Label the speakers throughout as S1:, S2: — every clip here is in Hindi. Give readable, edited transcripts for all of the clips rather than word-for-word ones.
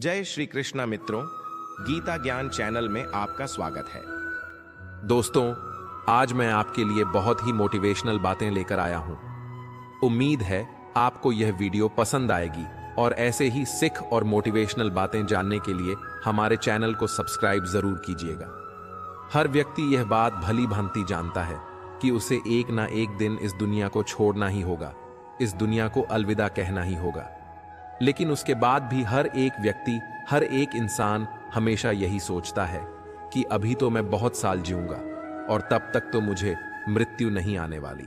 S1: जय श्री कृष्णा मित्रों, गीता ज्ञान चैनल में आपका स्वागत है। दोस्तों, आज मैं आपके लिए बहुत ही मोटिवेशनल बातें लेकर आया हूं। उम्मीद है आपको यह वीडियो पसंद आएगी और ऐसे ही सिख और मोटिवेशनल बातें जानने के लिए हमारे चैनल को सब्सक्राइब जरूर कीजिएगा। हर व्यक्ति यह बात भली भांति जानता है कि उसे एक ना एक दिन इस दुनिया को छोड़ना ही होगा, इस दुनिया को अलविदा कहना ही होगा। लेकिन उसके बाद भी हर एक व्यक्ति, हर एक इंसान हमेशा यही सोचता है कि अभी तो मैं बहुत साल जीऊंगा और तब तक तो मुझे मृत्यु नहीं आने वाली।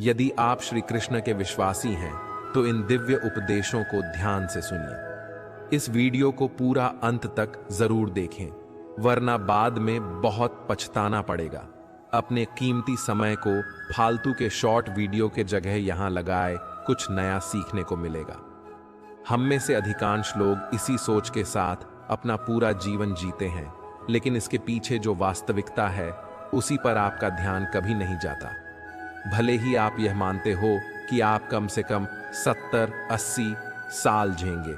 S1: यदि आप श्री कृष्ण के विश्वासी हैं तो इन दिव्य उपदेशों को ध्यान से सुनिए। इस वीडियो को पूरा अंत तक जरूर देखें, वरना बाद में बहुत पछताना पड़ेगा। अपने कीमती समय को फालतू के शॉर्ट वीडियो के जगह यहां लगाए, कुछ नया सीखने को मिलेगा। हम में से अधिकांश लोग इसी सोच के साथ अपना पूरा जीवन जीते हैं, लेकिन इसके पीछे जो वास्तविकता है उसी पर आपका ध्यान कभी नहीं जाता। भले ही आप यह मानते हो कि आप कम से कम 70-80 साल जिएंगे,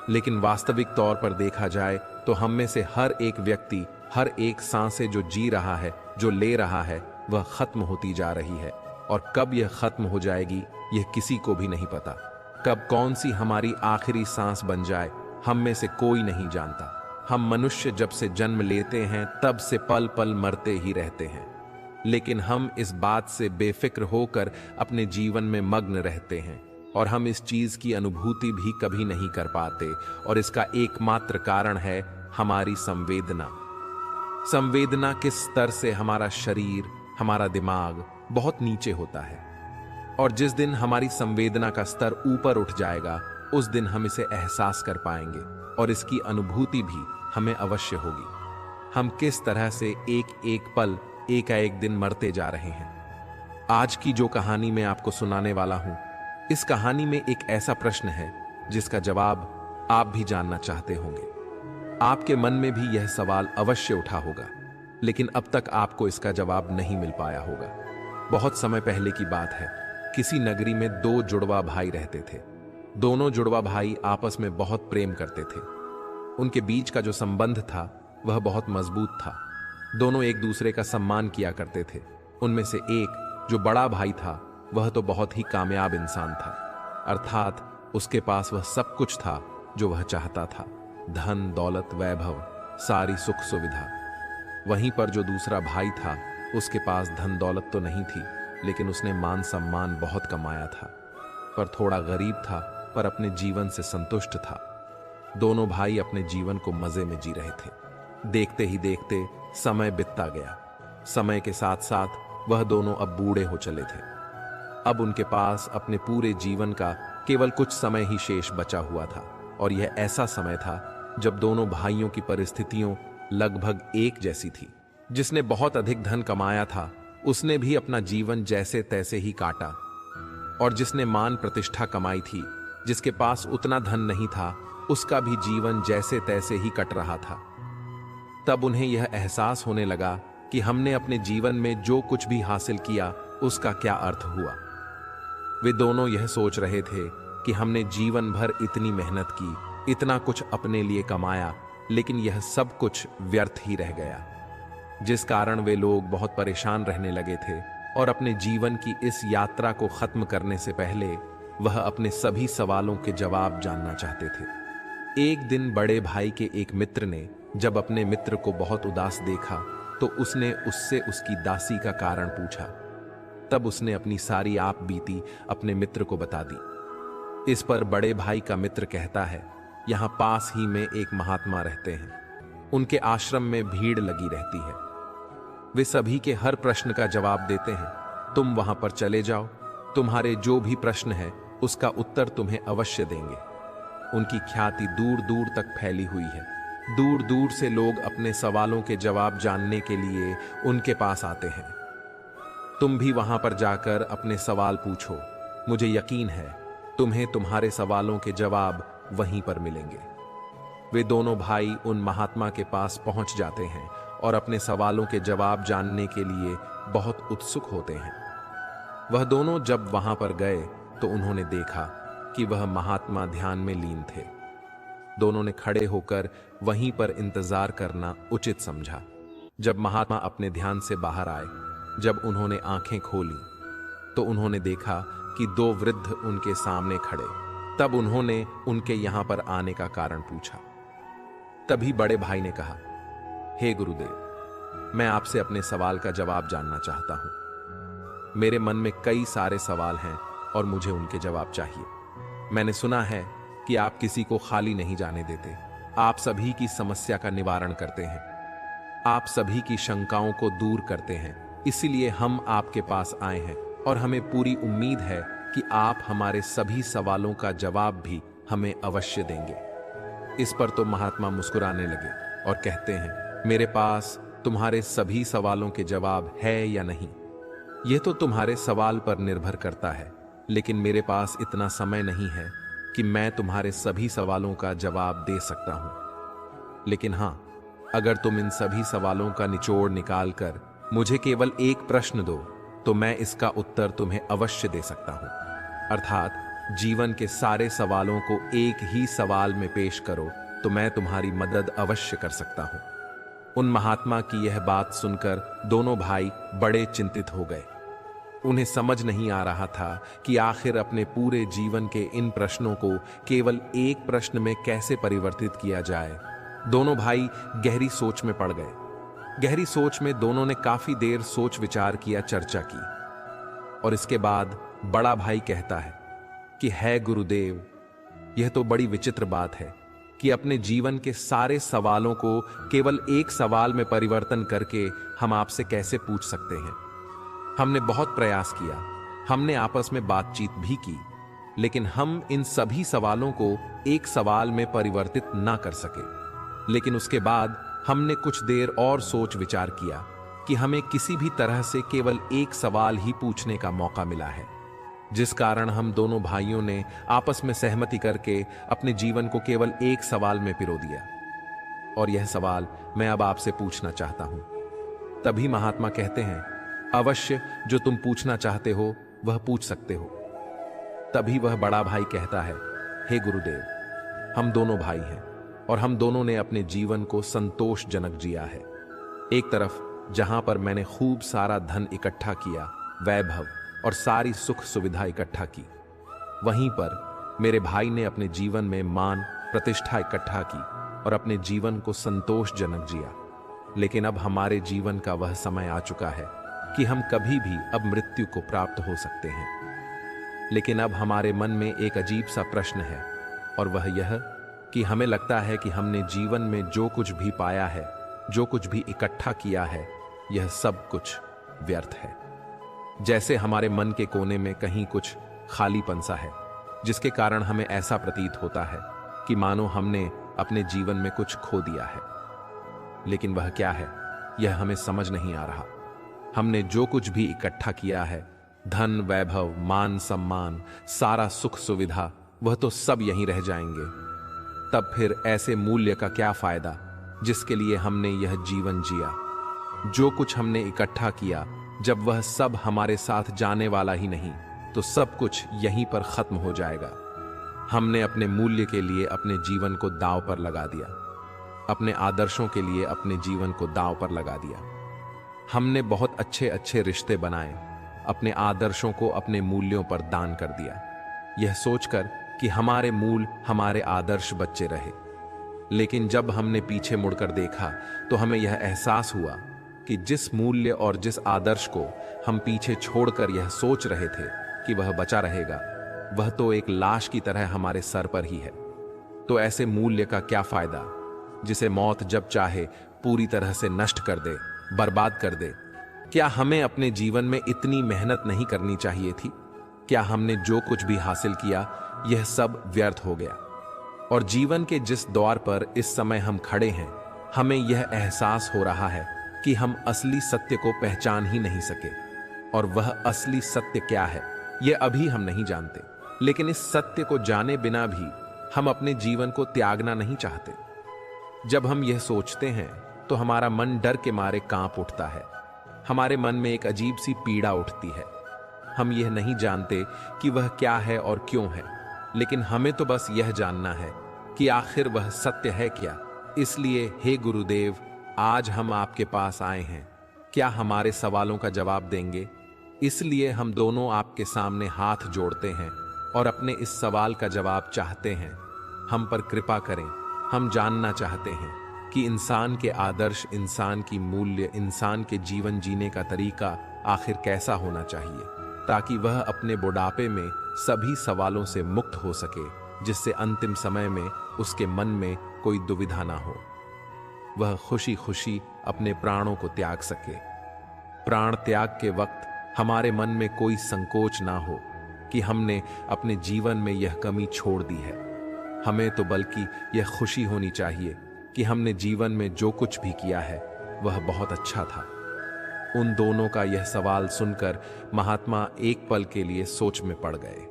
S1: लेकिन वास्तविक तौर पर देखा जाए तो हम में से हर एक व्यक्ति, हर एक सांसें जो जी रहा है, जो ले रहा है, वह खत्म होती जा रही है। और कब यह खत्म हो जाएगी यह किसी को भी नहीं पता। कब कौन सी हमारी आखिरी सांस बन जाए हम में से कोई नहीं जानता। हम मनुष्य जब से जन्म लेते हैं तब से पल पल मरते ही रहते हैं, लेकिन हम इस बात से बेफिक्र होकर अपने जीवन में मग्न रहते हैं और हम इस चीज की अनुभूति भी कभी नहीं कर पाते। और इसका एकमात्र कारण है हमारी संवेदना। संवेदना किस स्तर से हमारा शरीर, हमारा दिमाग बहुत नीचे होता है, और जिस दिन हमारी संवेदना का स्तर ऊपर उठ जाएगा उस दिन हम इसे एहसास कर पाएंगे और इसकी अनुभूति भी हमें अवश्य होगी। हम किस तरह से एक एक पल, एक दिन मरते जा रहे हैं। आज की जो कहानी मैं आपको सुनाने वाला हूं, इस कहानी में एक ऐसा प्रश्न है जिसका जवाब आप भी जानना चाहते होंगे। आपके मन में भी यह सवाल अवश्य उठा होगा, लेकिन अब तक आपको इसका जवाब नहीं मिल पाया होगा। बहुत समय पहले की बात है। किसी नगरी में दो जुड़वा भाई रहते थे। दोनों जुड़वा भाई आपस में बहुत प्रेम करते थे। उनके बीच का जो संबंध था वह बहुत मजबूत था। दोनों एक दूसरे का सम्मान किया करते थे। उनमें से एक, जो बड़ा भाई था, वह तो बहुत ही कामयाब इंसान था, अर्थात उसके पास वह सब कुछ था जो वह चाहता था। धन, दौलत, वैभव, सारी सुख सुविधा। वहीं पर जो दूसरा भाई था, उसके पास धन दौलत तो नहीं थी, लेकिन उसने मान सम्मान बहुत कमाया था, पर थोड़ा गरीब था, पर अपने जीवन से संतुष्ट था। दोनों भाई अपने जीवन को मजे में जी रहे थे। देखते ही देखते समय बीतता गया। समय के साथ साथ वह दोनों अब बूढ़े हो चले थे। अब उनके पास अपने पूरे जीवन का केवल कुछ समय ही शेष बचा हुआ था, और यह ऐसा समय था जब दोनों भाइयों की परिस्थितियों लगभग एक जैसी थी। जिसने बहुत अधिक धन कमाया था उसने भी अपना जीवन जैसे तैसे ही काटा, और जिसने मान प्रतिष्ठा कमाई थी, जिसके पास उतना धन नहीं था, उसका भी जीवन जैसे तैसे ही कट रहा था। तब उन्हें यह एहसास होने लगा कि हमने अपने जीवन में जो कुछ भी हासिल किया उसका क्या अर्थ हुआ। वे दोनों यह सोच रहे थे कि हमने जीवन भर इतनी मेहनत की, इतना कुछ अपने लिए कमाया, लेकिन यह सब कुछ व्यर्थ ही रह गया। जिस कारण वे लोग बहुत परेशान रहने लगे थे और अपने जीवन की इस यात्रा को खत्म करने से पहले वह अपने सभी सवालों के जवाब जानना चाहते थे। एक दिन बड़े भाई के एक मित्र ने जब अपने मित्र को बहुत उदास देखा तो उसने उससे उसकी दासी का कारण पूछा। तब उसने अपनी सारी आप बीती अपने मित्र को बता दी। इस पर बड़े भाई का मित्र कहता है, यहाँ पास ही में एक महात्मा रहते हैं, उनके आश्रम में भीड़ लगी रहती है, वे सभी के हर प्रश्न का जवाब देते हैं। तुम वहां पर चले जाओ, तुम्हारे जो भी प्रश्न है उसका उत्तर तुम्हें अवश्य देंगे। उनकी ख्याति दूर दूर तक फैली हुई है। दूर दूर से लोग अपने सवालों के जवाब जानने के लिए उनके पास आते हैं। तुम भी वहां पर जाकर अपने सवाल पूछो, मुझे यकीन है तुम्हें तुम्हारे सवालों के जवाब वहीं पर मिलेंगे। वे दोनों भाई उन महात्मा के पास पहुंच जाते हैं और अपने सवालों के जवाब जानने के लिए बहुत उत्सुक होते हैं। वह दोनों जब वहां पर गए तो उन्होंने देखा कि वह महात्मा ध्यान में लीन थे। दोनों ने खड़े होकर वहीं पर इंतजार करना उचित समझा। जब महात्मा अपने ध्यान से बाहर आए, जब उन्होंने आंखें खोली, तो उन्होंने देखा कि दो वृद्ध उनके सामने खड़े। तब उन्होंने उनके यहां पर आने का कारण पूछा। तभी बड़े भाई ने कहा, हे गुरुदेव, मैं आपसे अपने सवाल का जवाब जानना चाहता हूं। मेरे मन में कई सारे सवाल हैं और मुझे उनके जवाब चाहिए। मैंने सुना है कि आप किसी को खाली नहीं जाने देते। आप सभी की समस्या का निवारण करते हैं, आप सभी की शंकाओं को दूर करते हैं। इसीलिए हम आपके पास आए हैं और हमें पूरी उम्मीद है कि आप हमारे सभी सवालों का जवाब भी हमें अवश्य देंगे। इस पर तो महात्मा मुस्कुराने लगे और कहते हैं, मेरे पास तुम्हारे सभी सवालों के जवाब है या नहीं, यह तो तुम्हारे सवाल पर निर्भर करता है, लेकिन मेरे पास इतना समय नहीं है कि मैं तुम्हारे सभी सवालों का जवाब दे सकता हूं। लेकिन हां, अगर तुम इन सभी सवालों का निचोड़ निकालकर मुझे केवल एक प्रश्न दो, तो मैं इसका उत्तर तुम्हें अवश्य दे सकता हूं। अर्थात जीवन के सारे सवालों को एक ही सवाल में पेश करो तो मैं तुम्हारी मदद अवश्य कर सकता हूं। उन महात्मा की यह बात सुनकर दोनों भाई बड़े चिंतित हो गए। उन्हें समझ नहीं आ रहा था कि आखिर अपने पूरे जीवन के इन प्रश्नों को केवल एक प्रश्न में कैसे परिवर्तित किया जाए। दोनों भाई गहरी सोच में पड़ गए। गहरी सोच में दोनों ने काफी देर सोच विचार किया, चर्चा की, और इसके बाद बड़ा भाई कहता है कि है गुरुदेव, यह तो बड़ी विचित्र बात है कि अपने जीवन के सारे सवालों को केवल एक सवाल में परिवर्तन करके हम आपसे कैसे पूछ सकते हैं। हमने बहुत प्रयास किया, हमने आपस में बातचीत भी की, लेकिन हम इन सभी सवालों को एक सवाल में परिवर्तित ना कर सके। लेकिन उसके बाद हमने कुछ देर और सोच विचार किया कि हमें किसी भी तरह से केवल एक सवाल ही पूछने का मौका मिला है, जिस कारण हम दोनों भाइयों ने आपस में सहमति करके अपने जीवन को केवल एक सवाल में पिरो दिया। और यह सवाल मैं अब आपसे पूछना चाहता हूं। तभी महात्मा कहते हैं, अवश्य, जो तुम पूछना चाहते हो वह पूछ सकते हो। तभी वह बड़ा भाई कहता है, हे गुरुदेव, हम दोनों भाई हैं और हम दोनों ने अपने जीवन को संतोषजनक जिया है। एक तरफ जहां पर मैंने खूब सारा धन इकट्ठा किया, वैभव और सारी सुख सुविधा इकट्ठा की, वहीं पर मेरे भाई ने अपने जीवन में मान प्रतिष्ठा इकट्ठा की और अपने जीवन को संतोषजनक जिया। लेकिन अब हमारे जीवन का वह समय आ चुका है कि हम कभी भी अब मृत्यु को प्राप्त हो सकते हैं। लेकिन अब हमारे मन में एक अजीब सा प्रश्न है, और वह यह कि हमें लगता है कि हमने जीवन में जो कुछ भी पाया है, जो कुछ भी इकट्ठा किया है, यह सब कुछ व्यर्थ है। जैसे हमारे मन के कोने में कहीं कुछ खालीपन सा है, जिसके कारण हमें ऐसा प्रतीत होता है कि मानो हमने अपने जीवन में कुछ खो दिया है। लेकिन वह क्या है, यह हमें समझ नहीं आ रहा। हमने जो कुछ भी इकट्ठा किया है, धन, वैभव, मान, सम्मान, सारा सुख सुविधा, वह तो सब यहीं रह जाएंगे। तब फिर ऐसे मूल्य का क्या फायदा जिसके लिए हमने यह जीवन जिया। जो कुछ हमने इकट्ठा किया, जब वह सब हमारे साथ जाने वाला ही नहीं, तो सब कुछ यहीं पर खत्म हो जाएगा। हमने अपने मूल्य के लिए अपने जीवन को दांव पर लगा दिया, अपने आदर्शों के लिए अपने जीवन को दांव पर लगा दिया। हमने बहुत अच्छे अच्छे रिश्ते बनाए, अपने आदर्शों को अपने मूल्यों पर दान कर दिया, यह सोचकर कि हमारे मूल, हमारे आदर्श बच्चे रहे। लेकिन जब हमने पीछे मुड़कर देखा तो हमें यह एहसास हुआ कि जिस मूल्य और जिस आदर्श को हम पीछे छोड़कर यह सोच रहे थे कि वह बचा रहेगा, वह तो एक लाश की तरह हमारे सर पर ही है। तो ऐसे मूल्य का क्या फायदा जिसे मौत जब चाहे पूरी तरह से नष्ट कर दे, बर्बाद कर दे। क्या हमें अपने जीवन में इतनी मेहनत नहीं करनी चाहिए थी? क्या हमने जो कुछ भी हासिल किया, यह सब व्यर्थ हो गया? और जीवन के जिस द्वार पर इस समय हम खड़े हैं, हमें यह एहसास हो रहा है कि हम असली सत्य को पहचान ही नहीं सके। और वह असली सत्य क्या है, यह अभी हम नहीं जानते। लेकिन इस सत्य को जाने बिना भी हम अपने जीवन को त्यागना नहीं चाहते। जब हम यह सोचते हैं तो हमारा मन डर के मारे कांप उठता है। हमारे मन में एक अजीब सी पीड़ा उठती है। हम यह नहीं जानते कि वह क्या है और क्यों है, लेकिन हमें तो बस यह जानना है कि आखिर वह सत्य है क्या। इसलिए हे गुरुदेव, आज हम आपके पास आए हैं। क्या हमारे सवालों का जवाब देंगे? इसलिए हम दोनों आपके सामने हाथ जोड़ते हैं और अपने इस सवाल का जवाब चाहते हैं। हम पर कृपा करें। हम जानना चाहते हैं कि इंसान के आदर्श, इंसान की मूल्य, इंसान के जीवन जीने का तरीका आखिर कैसा होना चाहिए, ताकि वह अपने बुढ़ापे में सभी सवालों से मुक्त हो सके, जिससे अंतिम समय में उसके मन में कोई दुविधा ना हो, वह खुशी खुशी अपने प्राणों को त्याग सके। प्राण त्याग के वक्त हमारे मन में कोई संकोच ना हो कि हमने अपने जीवन में यह कमी छोड़ दी है। हमें तो बल्कि यह खुशी होनी चाहिए कि हमने जीवन में जो कुछ भी किया है वह बहुत अच्छा था। उन दोनों का यह सवाल सुनकर महात्मा एक पल के लिए सोच में पड़ गए।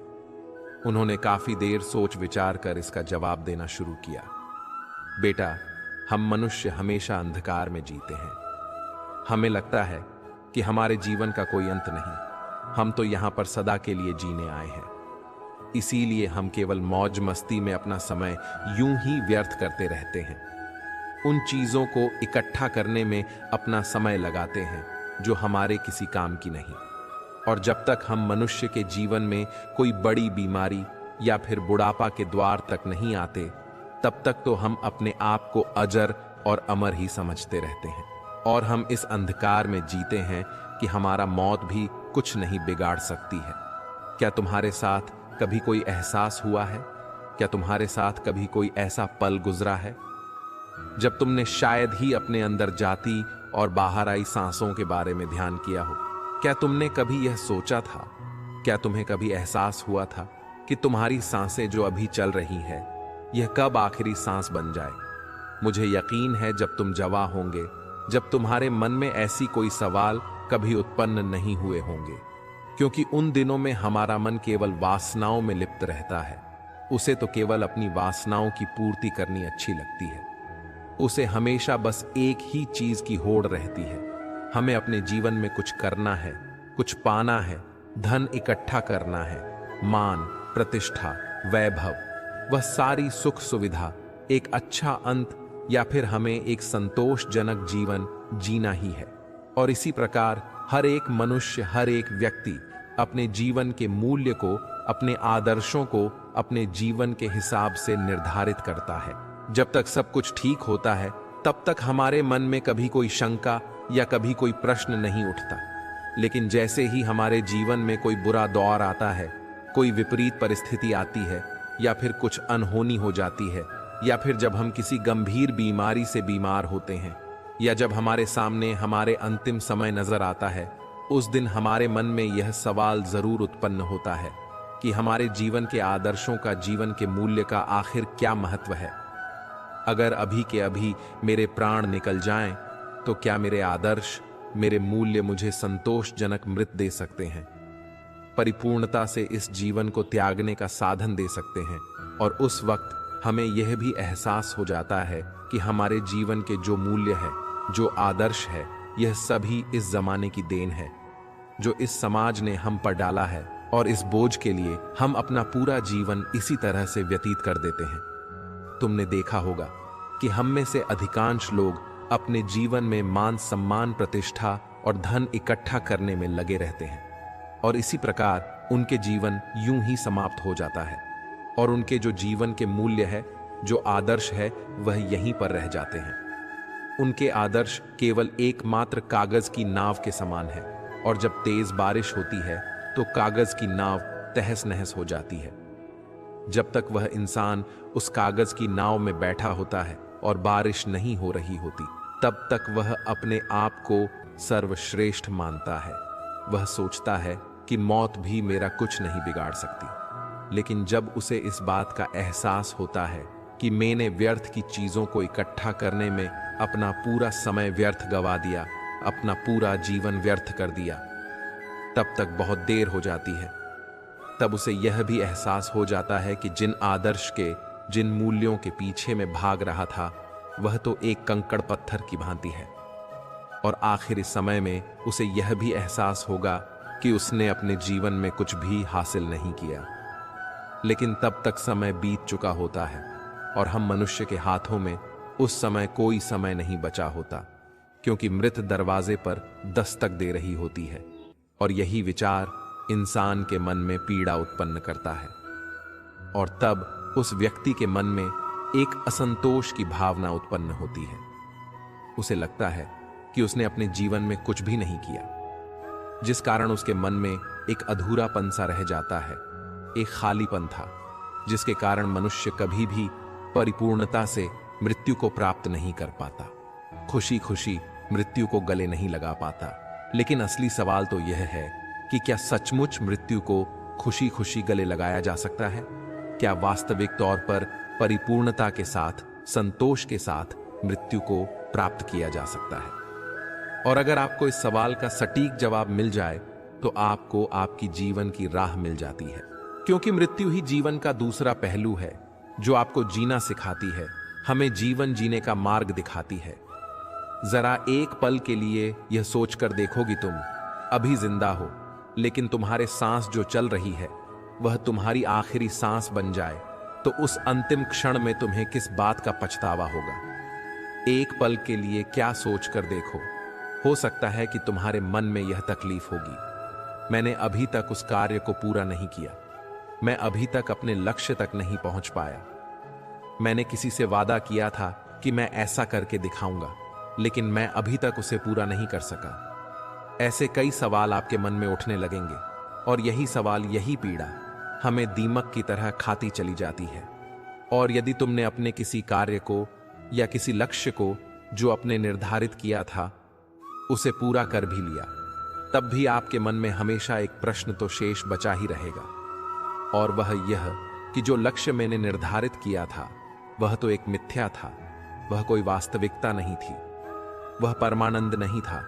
S1: उन्होंने काफी देर सोच विचार कर इसका जवाब देना शुरू किया। बेटा, हम मनुष्य हमेशा अंधकार में जीते हैं। हमें लगता है कि हमारे जीवन का कोई अंत नहीं। हम तो यहां पर सदा के लिए जीने आए हैं। इसीलिए हम केवल मौज मस्ती में अपना समय यूं ही व्यर्थ करते रहते हैं। उन चीजों को इकट्ठा करने में अपना समय लगाते हैं जो हमारे किसी काम की नहीं। और जब तक हम मनुष्य के जीवन में कोई बड़ी बीमारी या फिर बुढ़ापा के द्वार तक नहीं आते, तब तक तो हम अपने आप को अजर और अमर ही समझते रहते हैं। और हम इस अंधकार में जीते हैं कि हमारा मौत भी कुछ नहीं बिगाड़ सकती है। क्या तुम्हारे साथ कभी कोई एहसास हुआ है? क्या तुम्हारे साथ कभी कोई ऐसा पल गुजरा है जब तुमने शायद ही अपने अंदर जाती और बाहर आई सांसों के बारे में ध्यान किया हो? क्या तुमने कभी यह सोचा था? क्या तुम्हें कभी एहसास हुआ था कि तुम्हारी सांसें जो अभी चल रही है, यह कब आखिरी सांस बन जाए? मुझे यकीन है जब तुम जवां होंगे, जब तुम्हारे मन में ऐसी कोई सवाल कभी उत्पन्न नहीं हुए होंगे, क्योंकि उन दिनों में हमारा मन केवल वासनाओं में लिप्त रहता है। उसे तो केवल अपनी वासनाओं की पूर्ति करनी अच्छी लगती है। उसे हमेशा बस एक ही चीज की होड़ रहती है। हमें अपने जीवन में कुछ करना है, कुछ पाना है, धन इकट्ठा करना है, मान, प्रतिष्ठा, वैभव, वह सारी सुख सुविधा, एक अच्छा अंत, या फिर हमें एक संतोषजनक जीवन जीना ही है। और इसी प्रकार हर एक मनुष्य, हर एक व्यक्ति अपने जीवन के मूल्य को, अपने आदर्शों को अपने जीवन के हिसाब से निर्धारित करता है। जब तक सब कुछ ठीक होता है, तब तक हमारे मन में कभी कोई शंका या कभी कोई प्रश्न नहीं उठता। लेकिन जैसे ही हमारे जीवन में कोई बुरा दौर आता है, कोई विपरीत परिस्थिति आती है, या फिर कुछ अनहोनी हो जाती है, या फिर जब हम किसी गंभीर बीमारी से बीमार होते हैं, या जब हमारे सामने हमारे अंतिम समय नजर आता है, उस दिन हमारे मन में यह सवाल जरूर उत्पन्न होता है कि हमारे जीवन के आदर्शों का, जीवन के मूल्य का आखिर क्या महत्व है। अगर अभी के अभी मेरे प्राण निकल जाएं, तो क्या मेरे आदर्श, मेरे मूल्य मुझे संतोषजनक मृत दे सकते हैं, परिपूर्णता से इस जीवन को त्यागने का साधन दे सकते हैं? और उस वक्त हमें यह भी एहसास हो जाता है कि हमारे जीवन के जो मूल्य है, जो आदर्श है, यह सभी इस जमाने की देन है, जो इस समाज ने हम पर डाला है। और इस बोझ के लिए हम अपना पूरा जीवन इसी तरह से व्यतीत कर देते हैं। तुमने देखा होगा कि हम में से अधिकांश लोग अपने जीवन में मान सम्मान, प्रतिष्ठा और धन इकट्ठा करने में लगे रहते हैं, और इसी प्रकार उनके जीवन यूं ही समाप्त हो जाता है, और उनके जो जीवन के मूल्य है, जो आदर्श है, वह यहीं पर रह जाते हैं। उनके आदर्श केवल एकमात्र कागज की नाव के समान है, और जब तेज बारिश होती है तो कागज की नाव तहस नहस हो जाती है। जब तक वह इंसान उस कागज की नाव में बैठा होता है और बारिश नहीं हो रही होती, तब तक वह अपने आप को सर्वश्रेष्ठ मानता है। वह सोचता है कि मौत भी मेरा कुछ नहीं बिगाड़ सकती। लेकिन जब उसे इस बात का एहसास होता है कि मैंने व्यर्थ की चीजों को इकट्ठा करने में अपना पूरा समय व्यर्थ गवा दिया, अपना पूरा जीवन व्यर्थ कर दिया, तब तक बहुत देर हो जाती है। तब उसे यह भी एहसास हो जाता है कि जिन आदर्श के, जिन मूल्यों के पीछे में भाग रहा था, वह तो एक कंकड़ पत्थर की भांति है। और आखिरी समय में उसे यह भी एहसास होगा कि उसने अपने जीवन में कुछ भी हासिल नहीं किया। लेकिन तब तक समय बीत चुका होता है, और हम मनुष्य के हाथों में उस समय कोई समय नहीं बचा होता, क्योंकि मृत दरवाजे पर दस्तक दे रही होती है और यही विचार इंसान के मन में पीड़ा उत्पन्न करता है। और तब उस व्यक्ति के मन में एक असंतोष की भावना उत्पन्न होती है। उसे लगता है कि उसने अपने जीवन में कुछ भी नहीं किया, जिस कारण उसके मन में एक अधूरापन सा रह जाता है, एक खालीपन था, जिसके कारण मनुष्य कभी भी परिपूर्णता से मृत्यु को प्राप्त नहीं कर पाता, खुशी खुशी मृत्यु को गले नहीं लगा पाता। लेकिन असली सवाल तो यह है कि क्या सचमुच मृत्यु को खुशी खुशी गले लगाया जा सकता है? क्या वास्तविक तौर पर परिपूर्णता के साथ, संतोष के साथ मृत्यु को प्राप्त किया जा सकता है? और अगर आपको इस सवाल का सटीक जवाब मिल जाए तो आपको आपकी जीवन की राह मिल जाती है, क्योंकि मृत्यु ही जीवन का दूसरा पहलू है जो आपको जीना सिखाती है, हमें जीवन जीने का मार्ग दिखाती है। जरा एक पल के लिए यह सोचकर देखोगी, तुम अभी जिंदा हो, लेकिन तुम्हारे सांस जो चल रही है वह तुम्हारी आखिरी सांस बन जाए, तो उस अंतिम क्षण में तुम्हें किस बात का पछतावा होगा? एक पल के लिए क्या सोचकर देखो, हो सकता है कि तुम्हारे मन में यह तकलीफ होगी, मैंने अभी तक उस कार्य को पूरा नहीं किया, मैं अभी तक अपने लक्ष्य तक नहीं पहुंच पाया, मैंने किसी से वादा किया था कि मैं ऐसा करके दिखाऊंगा, लेकिन मैं अभी तक उसे पूरा नहीं कर सका। ऐसे कई सवाल आपके मन में उठने लगेंगे और यही सवाल, यही पीड़ा हमें दीमक की तरह खाती चली जाती है। और यदि तुमने अपने किसी कार्य को या किसी लक्ष्य को जो अपने निर्धारित किया था उसे पूरा कर भी लिया, तब भी आपके मन में हमेशा एक प्रश्न तो शेष बचा ही रहेगा, और वह यह कि जो लक्ष्य मैंने निर्धारित किया था वह तो एक मिथ्या था, वह कोई वास्तविकता नहीं थी, वह परमानंद नहीं था।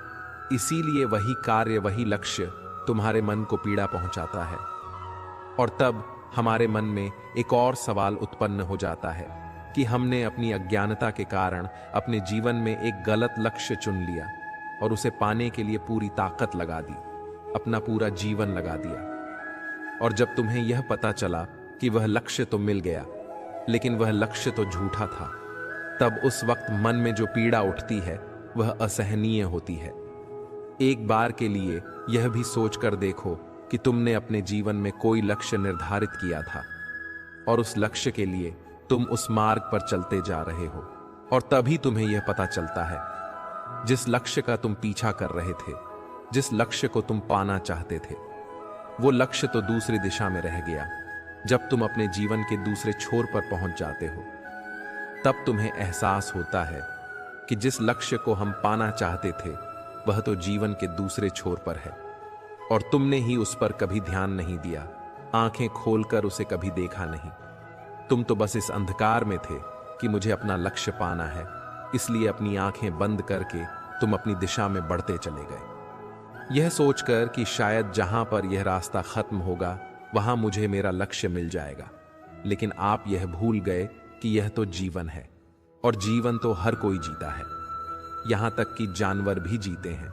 S1: इसीलिए वही कार्य, वही लक्ष्य तुम्हारे मन को पीड़ा पहुंचाता है। और तब हमारे मन में एक और सवाल उत्पन्न हो जाता है कि हमने अपनी अज्ञानता के कारण अपने जीवन में एक गलत लक्ष्य चुन लिया और उसे पाने के लिए पूरी ताकत लगा दी, अपना पूरा जीवन लगा दिया। और जब तुम्हें यह पता चला कि वह लक्ष्य तो मिल गया, लेकिन वह लक्ष्य तो झूठा था, तब उस वक्त मन में जो पीड़ा उठती है वह असहनीय होती है। एक बार के लिए यह भी सोचकर देखो कि तुमने अपने जीवन में कोई लक्ष्य निर्धारित किया था और उस लक्ष्य के लिए तुम उस मार्ग पर चलते जा रहे हो, और तभी तुम्हें यह पता चलता है जिस लक्ष्य का तुम पीछा कर रहे थे, जिस लक्ष्य को तुम पाना चाहते थे, वो लक्ष्य तो दूसरी दिशा में रह गया। जब तुम अपने जीवन के दूसरे छोर पर पहुंच जाते हो, तब तुम्हें एहसास होता है कि जिस लक्ष्य को हम पाना चाहते थे वह तो जीवन के दूसरे छोर पर है, और तुमने ही उस पर कभी ध्यान नहीं दिया, आंखें खोलकर उसे कभी देखा नहीं। तुम तो बस इस अंधकार में थे कि मुझे अपना लक्ष्य पाना है, इसलिए अपनी आंखें बंद करके तुम अपनी दिशा में बढ़ते चले गए, यह सोचकर कि शायद जहां पर यह रास्ता खत्म होगा वहां मुझे मेरा लक्ष्य मिल जाएगा। लेकिन आप यह भूल गए कि यह तो जीवन है, और जीवन तो हर कोई जीता है, यहां तक कि जानवर भी जीते हैं।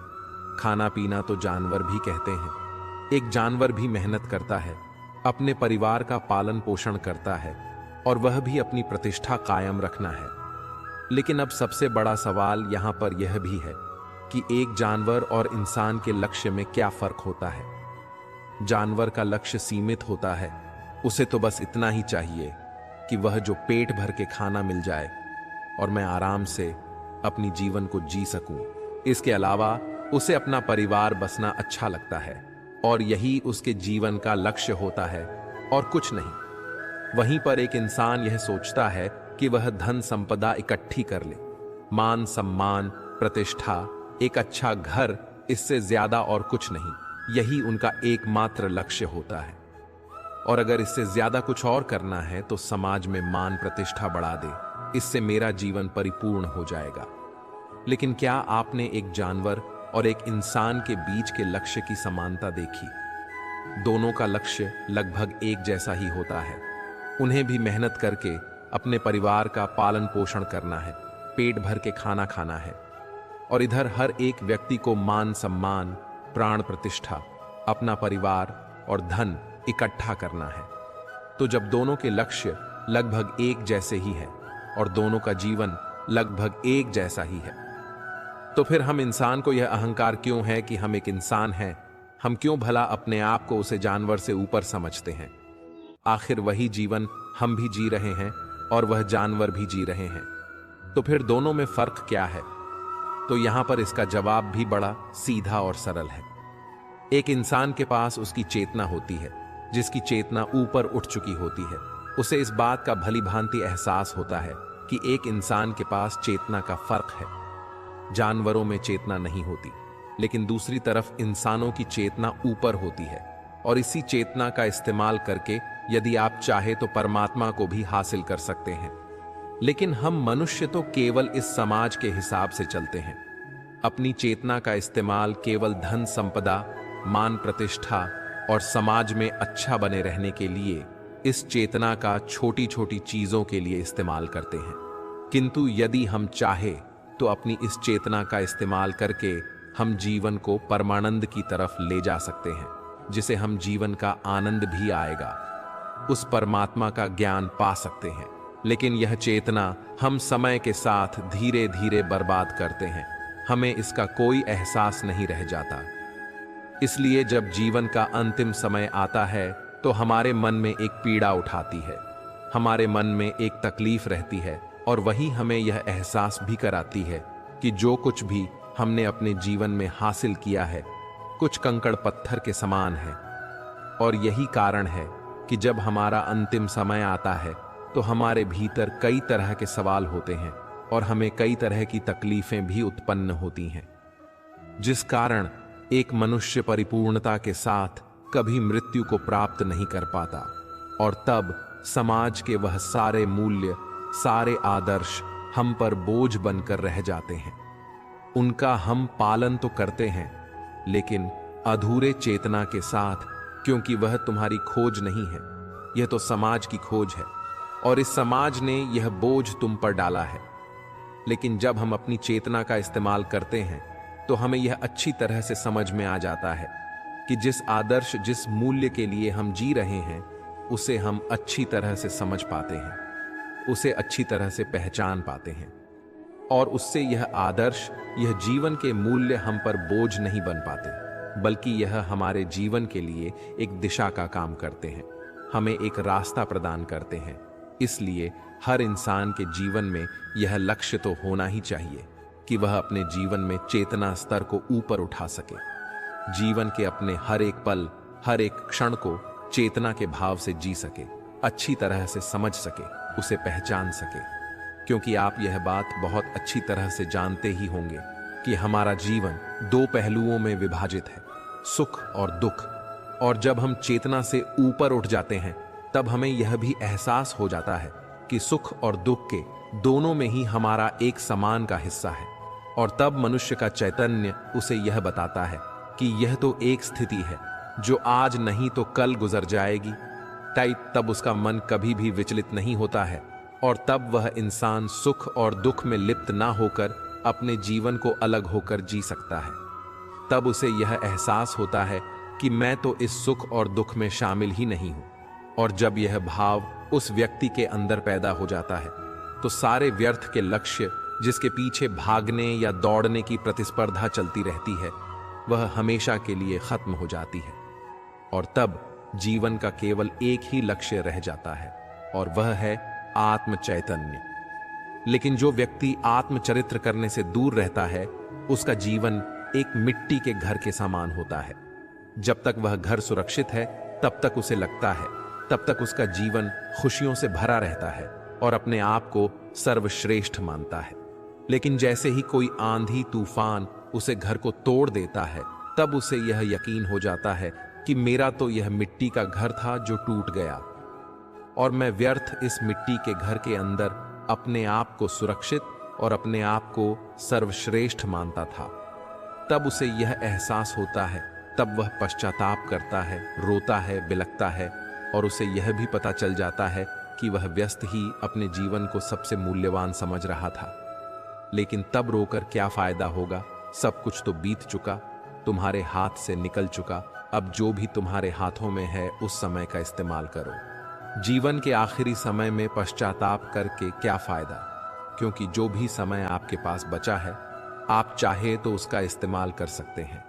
S1: खाना पीना तो जानवर भी कहते हैं। एक जानवर भी मेहनत करता है, अपने परिवार का पालन पोषण करता है, और वह भी अपनी प्रतिष्ठा कायम रखना है। लेकिन अब सबसे बड़ा सवाल यहां पर यह भी है कि एक जानवर और इंसान के लक्ष्य में क्या फर्क होता है। जानवर का लक्ष्य सीमित होता है, उसे तो बस इतना ही चाहिए कि वह जो पेट भर के खाना मिल जाए और मैं आराम से अपनी जीवन को जी सकूं। इसके अलावा उसे अपना परिवार बसना अच्छा लगता है, और यही उसके जीवन का लक्ष्य होता है और कुछ नहीं। वहीं पर एक इंसान यह सोचता है कि वह धन संपदा इकट्ठी कर ले, मान सम्मान, प्रतिष्ठा, एक अच्छा घर, इससे ज्यादा और कुछ नहीं, यही उनका एकमात्र लक्ष्य होता है। और अगर इससे ज्यादा कुछ और करना है तो समाज में मान प्रतिष्ठा बढ़ा दे, इससे मेरा जीवन परिपूर्ण हो जाएगा। लेकिन क्या आपने एक जानवर और एक इंसान के बीच के लक्ष्य की समानता देखी? दोनों का लक्ष्य लगभग एक जैसा ही होता है। उन्हें भी मेहनत करके अपने परिवार का पालन पोषण करना है, पेट भर के खाना खाना है, और इधर हर एक व्यक्ति को मान सम्मान, प्राण प्रतिष्ठा, अपना परिवार और धन इकट्ठा करना है। तो जब दोनों के लक्ष्य लगभग एक जैसे ही हैं, और दोनों का जीवन लगभग एक जैसा ही है। तो फिर हम इंसान को यह अहंकार क्यों है कि हम एक इंसान हैं? हम क्यों भला अपने आप को उसे जानवर से ऊपर समझते हैं? आखिर वही जीवन हम भी जी रहे हैं और वह जानवर भी जी रहे हैं। तो फिर दोनों में फर्क क्या है? तो यहां पर इसका जवाब भी बड़ा सीधा और सरल है। एक इंसान के पास उसकी चेतना होती है, जिसकी चेतना ऊपर उठ चुकी होती है। उसे इस बात का भली भांति एहसास होता है कि एक इंसान के पास चेतना का फर्क है। जानवरों में चेतना नहीं होती, लेकिन दूसरी तरफ इंसानों की चेतना ऊपर होती है, और इसी चेतना का इस्तेमाल करके यदि आप चाहे तो परमात्मा को भी हासिल कर सकते हैं। लेकिन हम मनुष्य तो केवल इस समाज के हिसाब से चलते हैं। अपनी चेतना का इस्तेमाल केवल धन संपदा, मान प्रतिष्ठा और समाज में अच्छा बने रहने के लिए, इस चेतना का छोटी छोटी चीजों के लिए इस्तेमाल करते हैं। किंतु यदि हम चाहे तो अपनी इस चेतना का इस्तेमाल करके हम जीवन को परमानंद की तरफ ले जा सकते हैं, जिसे हम जीवन का आनंद भी आएगा, उस परमात्मा का ज्ञान पा सकते हैं। लेकिन यह चेतना हम समय के साथ धीरे धीरे बर्बाद करते हैं। हमें इसका कोई एहसास नहीं रह जाता। इसलिए जब जीवन का अंतिम समय आता है तो हमारे मन में एक पीड़ा उठाती है, हमारे मन में एक तकलीफ रहती है, और वही हमें यह एहसास भी कराती है कि जो कुछ भी हमने अपने जीवन में हासिल किया है कुछ कंकड़ पत्थर के समान है। और यही कारण है कि जब हमारा अंतिम समय आता है तो हमारे भीतर कई तरह के सवाल होते हैं और हमें कई तरह की तकलीफें भी उत्पन्न होती हैं, जिस कारण एक मनुष्य परिपूर्णता के साथ कभी मृत्यु को प्राप्त नहीं कर पाता। और तब समाज के वह सारे मूल्य, सारे आदर्श हम पर बोझ बनकर रह जाते हैं। उनका हम पालन तो करते हैं, लेकिन अधूरे चेतना के साथ, क्योंकि वह तुम्हारी खोज नहीं है, यह तो समाज की खोज है, और इस समाज ने यह बोझ तुम पर डाला है। लेकिन जब हम अपनी चेतना का इस्तेमाल करते हैं तो हमें यह अच्छी तरह से समझ में आ जाता है कि जिस आदर्श, जिस मूल्य के लिए हम जी रहे हैं, उसे हम अच्छी तरह से समझ पाते हैं, उसे अच्छी तरह से पहचान पाते हैं, और उससे यह आदर्श, यह जीवन के मूल्य हम पर बोझ नहीं बन पाते, बल्कि यह हमारे जीवन के लिए एक दिशा का काम करते हैं, हमें एक रास्ता प्रदान करते हैं। इसलिए हर इंसान के जीवन में यह लक्ष्य तो होना ही चाहिए कि वह अपने जीवन में चेतना स्तर को ऊपर उठा सके, जीवन के अपने हर एक पल, हर एक क्षण को चेतना के भाव से जी सके, अच्छी तरह से समझ सके, उसे पहचान सके। क्योंकि आप यह बात बहुत अच्छी तरह से जानते ही होंगे कि हमारा जीवन दो पहलुओं में विभाजित है, सुख और दुख। और जब हम चेतना से ऊपर उठ जाते हैं तब हमें यह भी एहसास हो जाता है कि सुख और दुख के दोनों में ही हमारा एक समान का हिस्सा है। और तब मनुष्य का चैतन्य उसे यह बताता है कि यह तो एक स्थिति है जो आज नहीं तो कल गुजर जाएगी। तब उसका मन कभी भी विचलित नहीं होता है, और तब वह इंसान सुख और दुख में लिप्त ना होकर अपने जीवन को अलग होकर जी सकता है। तब उसे यह एहसास होता है कि मैं तो इस सुख और दुख में शामिल ही नहीं हूं। और जब यह भाव उस व्यक्ति के अंदर पैदा हो जाता है तो सारे व्यर्थ के लक्ष्य, जिसके पीछे भागने या दौड़ने की प्रतिस्पर्धा चलती रहती है, वह हमेशा के लिए खत्म हो जाती है। और तब जीवन का केवल एक ही लक्ष्य रह जाता है, और वह है आत्म चैतन्य। लेकिन जो व्यक्ति आत्मचरित्र करने से दूर रहता है, उसका जीवन एक मिट्टी के घर के समान होता है। जब तक वह घर सुरक्षित है तब तक उसे लगता है, तब तक उसका जीवन खुशियों से भरा रहता है और अपने आप को सर्वश्रेष्ठ मानता है। लेकिन जैसे ही कोई आंधी तूफान उसे घर को तोड़ देता है, तब उसे यह यकीन हो जाता है कि मेरा तो यह मिट्टी का घर था जो टूट गया, और मैं व्यर्थ इस मिट्टी के घर के अंदर अपने आप को सुरक्षित और अपने आप को सर्वश्रेष्ठ मानता था। तब उसे यह एहसास होता है, तब वह पश्चाताप करता है, रोता है, बिलखता है, और उसे यह भी पता चल जाता है कि वह व्यस्त ही अपने जीवन को सबसे मूल्यवान समझ रहा था। लेकिन तब रोकर क्या फायदा होगा? सब कुछ तो बीत चुका, तुम्हारे हाथ से निकल चुका। अब जो भी तुम्हारे हाथों में है उस समय का इस्तेमाल करो। जीवन के आखिरी समय में पश्चाताप करके क्या फायदा, क्योंकि जो भी समय आपके पास बचा है आप चाहे तो उसका इस्तेमाल कर सकते हैं।